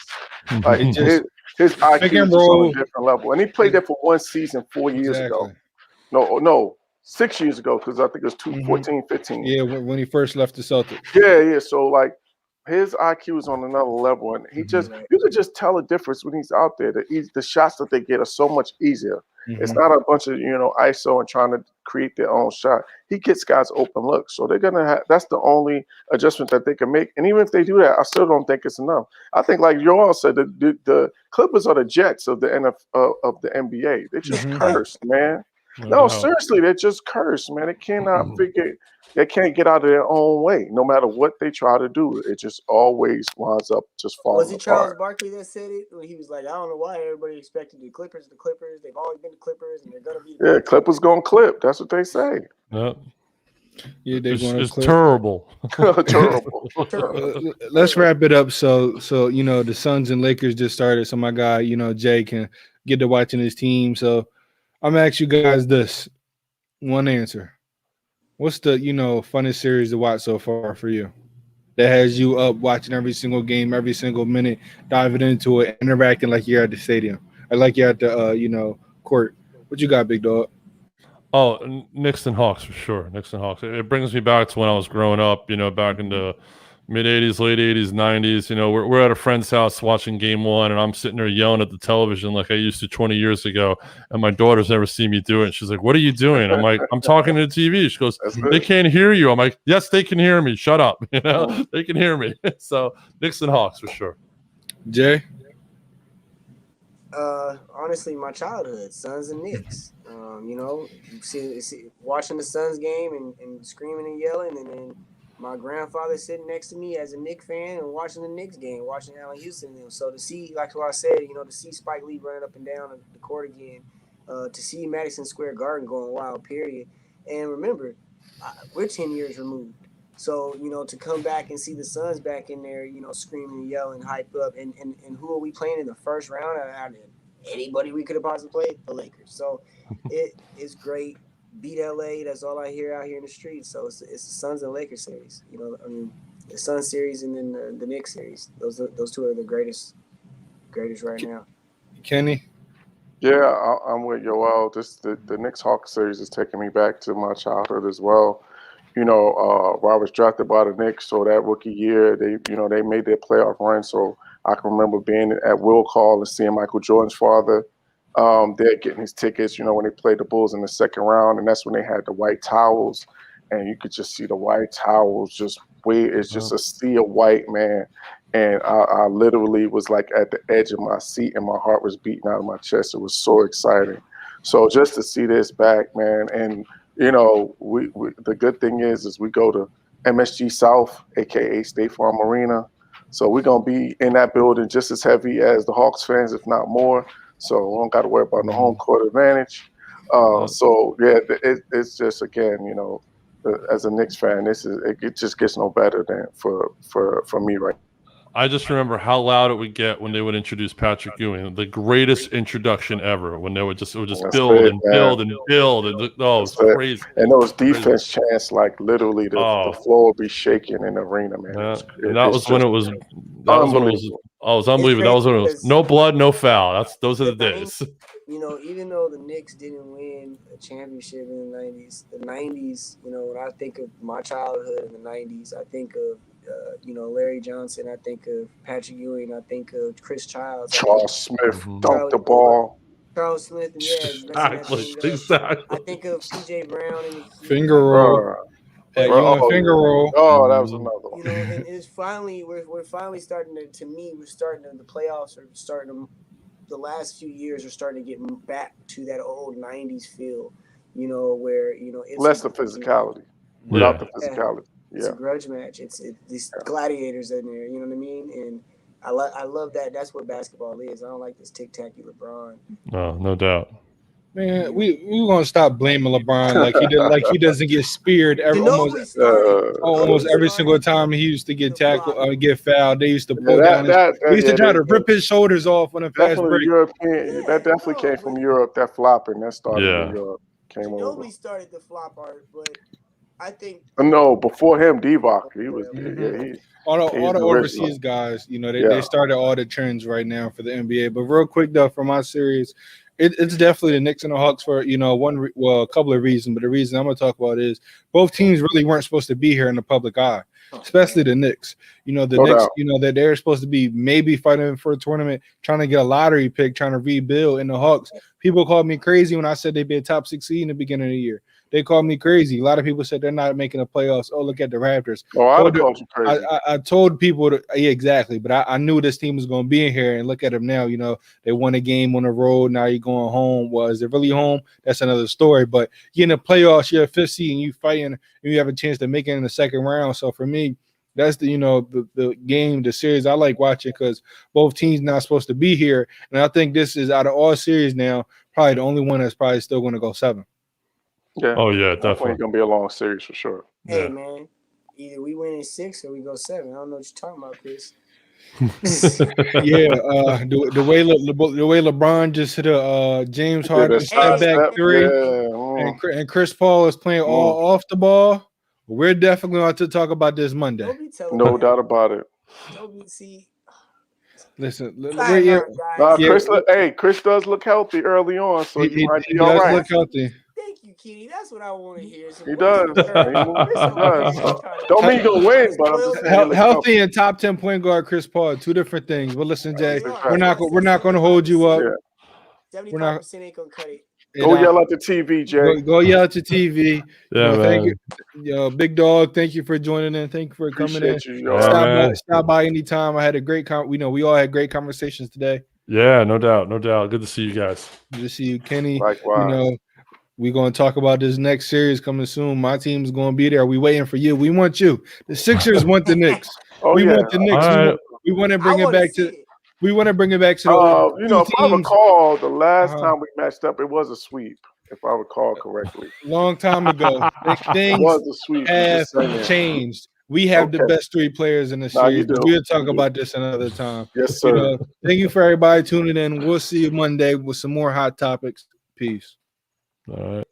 Like his IQ is on a different level. And he played there for one season 4 years ago. No, 6 years ago because I think it was 2014, 15. Yeah, when he first left the Celtics. Yeah. So like his IQ is on another level, and you could just tell the difference when he's out there. The shots that they get are so much easier. It's not a bunch of ISO and trying to create their own shot. He gets guys open looks, so they're gonna have. That's the only adjustment that they can make. And even if they do that, I still don't think it's enough. I think, like Joel said, the Clippers are the Jets of the NBA. They're just cursed, man. No, seriously, they're just cursed, man. They cannot they can't get out of their own way. No matter what they try to do, it just always winds up just falling apart. Was it Charles Barkley that said it? He was like, I don't know why everybody expected the Clippers. They've always been the Clippers, and they're gonna be. Yeah, Clippers gonna clip. That's what they say. Yep. Yeah, it's terrible. Terrible. Let's wrap it up. So the Suns and Lakers just started. So my guy, Jay can get to watching his team. So I'm gonna ask you guys this one answer. What's the funnest series to watch so far for you? That has you up watching every single game, every single minute, diving into it, interacting like you're at the stadium, or like you're at the court. What you got, big dog? Oh, Knicks and Hawks for sure. Knicks and Hawks. It brings me back to when I was growing up. Back in the mid-'80s, late '80s, '90s. We're at a friend's house watching Game 1, and I'm sitting there yelling at the television like I used to 20 years ago. And my daughter's never seen me do it. She's like, "What are you doing?" I'm like, "I'm talking to the TV." She goes, "They can't hear you." I'm like, "Yes, they can hear me. Shut up." They can hear me. So Knicks and Hawks for sure. Jay. Honestly, my childhood, Suns and Knicks. Watching the Suns game and screaming and yelling, and then my grandfather sitting next to me as a Knicks fan and watching the Knicks game, watching Allen Houston and them. So to see, like what I said, to see Spike Lee running up and down the court again, to see Madison Square Garden going wild, period. And remember, we're 10 years removed. So, to come back and see the Suns back in there, screaming and yelling, hype up, and who are we playing in the first round? Out of anybody we could have possibly played? The Lakers. So it's great. Beat LA. That's all I hear out here in the streets. So it's the Suns and Lakers series. The Suns series and then the Knicks series. Those two are the greatest right now. Kenny. Yeah, I'm with Yoel. The Knicks Hawks series is taking me back to my childhood as well. I was drafted by the Knicks, so that rookie year they made their playoff run. So I can remember being at Will Call and seeing Michael Jordan's father. They're getting his tickets, when they played the Bulls in the second round, and that's when they had the white towels, and you could just see the white towels it's just a sea of white, man. And I literally was like at the edge of my seat, and my heart was beating out of my chest. It was so exciting. So just to see this back, man, and we the good thing is we go to MSG South, aka State Farm Arena, so we're gonna be in that building just as heavy as the Hawks fans, if not more. So we don't got to worry about the home court advantage. So yeah, it's just again, as a Knicks fan, it just gets no better than for me right now. I just remember how loud it would get when they would introduce Patrick Ewing, the greatest introduction ever. When it would just build and build. It's crazy. And those defense chants, like literally the floor would be shaking in the arena, man. That was when it was unbelievable. That was when it was no blood, no foul. Those are the days. Even though the Knicks didn't win a championship in the 90s, when I think of my childhood in the 90s, I think of Larry Johnson, I think of Patrick Ewing, I think of Chris Childs. Charles Smith dunked the ball. Charles Smith, exactly. I think of C.J. Brown and finger roll. You want a finger roll? Oh, that was another one. You know, and it's finally we're finally starting to me. We're starting to, the playoffs are starting to. The last few years are starting to get back to that old '90s feel. You know, where it's Less the physicality. Without the physicality. It's a grudge match. It's these gladiators in there. You know what I mean? And I love that. That's what basketball is. I don't like this tic-tac-y LeBron. No doubt. Man, we gonna stop blaming LeBron like he doesn't get speared almost every single time he used to get tackled, get fouled. They used to pull down. They used to try to rip his shoulders off on a fast break. That definitely came from Europe. That flopping that started in Europe came over. Nobody started the flop art, but I think no, before him, Divock. He was all the overseas guys. You know, they started all the trends right now for the NBA. But real quick though, for my series, it's definitely the Knicks and the Hawks for a couple of reasons. But the reason I'm gonna talk about is both teams really weren't supposed to be here in the public eye, especially the Knicks. You know, the Knicks. You know that they're supposed to be maybe fighting for a tournament, trying to get a lottery pick, trying to rebuild. And the Hawks, people called me crazy when I said they'd be a top 6 seed in the beginning of the year. They called me crazy. A lot of people said they're not making the playoffs. Oh, look at the Raptors. Oh, I called you crazy. I told people exactly, but I knew this team was going to be in here. And look at them now. You know, they won a game on the road. Now you're going home. Well, is it really home? That's another story. But you're in the playoffs. You're a 5th seed, and you fighting, and you have a chance to make it in the second round. So for me, that's the game, the series I like watching because both teams not supposed to be here. And I think this is out of all series now, probably the only one that's probably still going to go 7. Yeah. Oh yeah, definitely gonna be a long series for sure. Hey man, either we win in 6 or we go 7. I don't know what you're talking about, Chris. The way LeBron just hit a James Harden step back 3, and Chris Paul is playing all off the ball. We're definitely going to talk about this Monday. No doubt about it. Listen, Chris does look healthy early on, so he might be all right. He does look healthy. Thank you, Kitty. That's what I want to hear. He does. Don't mean he'll win, but I'm just saying healthy and top 10 point guard Chris Paul, 2 different things. But listen, Jay, we're not going to hold you up. 75% ain't gonna cut it. Go yell at the TV, Jay. Go yell at the TV. Thank you, Big Dog. Thank you for joining in. Thank you for coming in. Stop by anytime. I had a great we all had great conversations today. Yeah, no doubt. Good to see you guys. Good to see you, Kenny. Likewise. We're going to talk about this next series coming soon. My team's going to be there. We waiting for you. We want you. The Sixers want the Knicks. Want the Knicks. Right. We want to bring it back to. We want to bring it back to. If I recall, the last time we matched up, it was a sweep. If I recall correctly, long time ago. Things have changed. We have the best 3 players in the series. We'll talk about this another time. Yes, sir. Thank you for everybody tuning in. We'll see you Monday with some more hot topics. Peace. All right.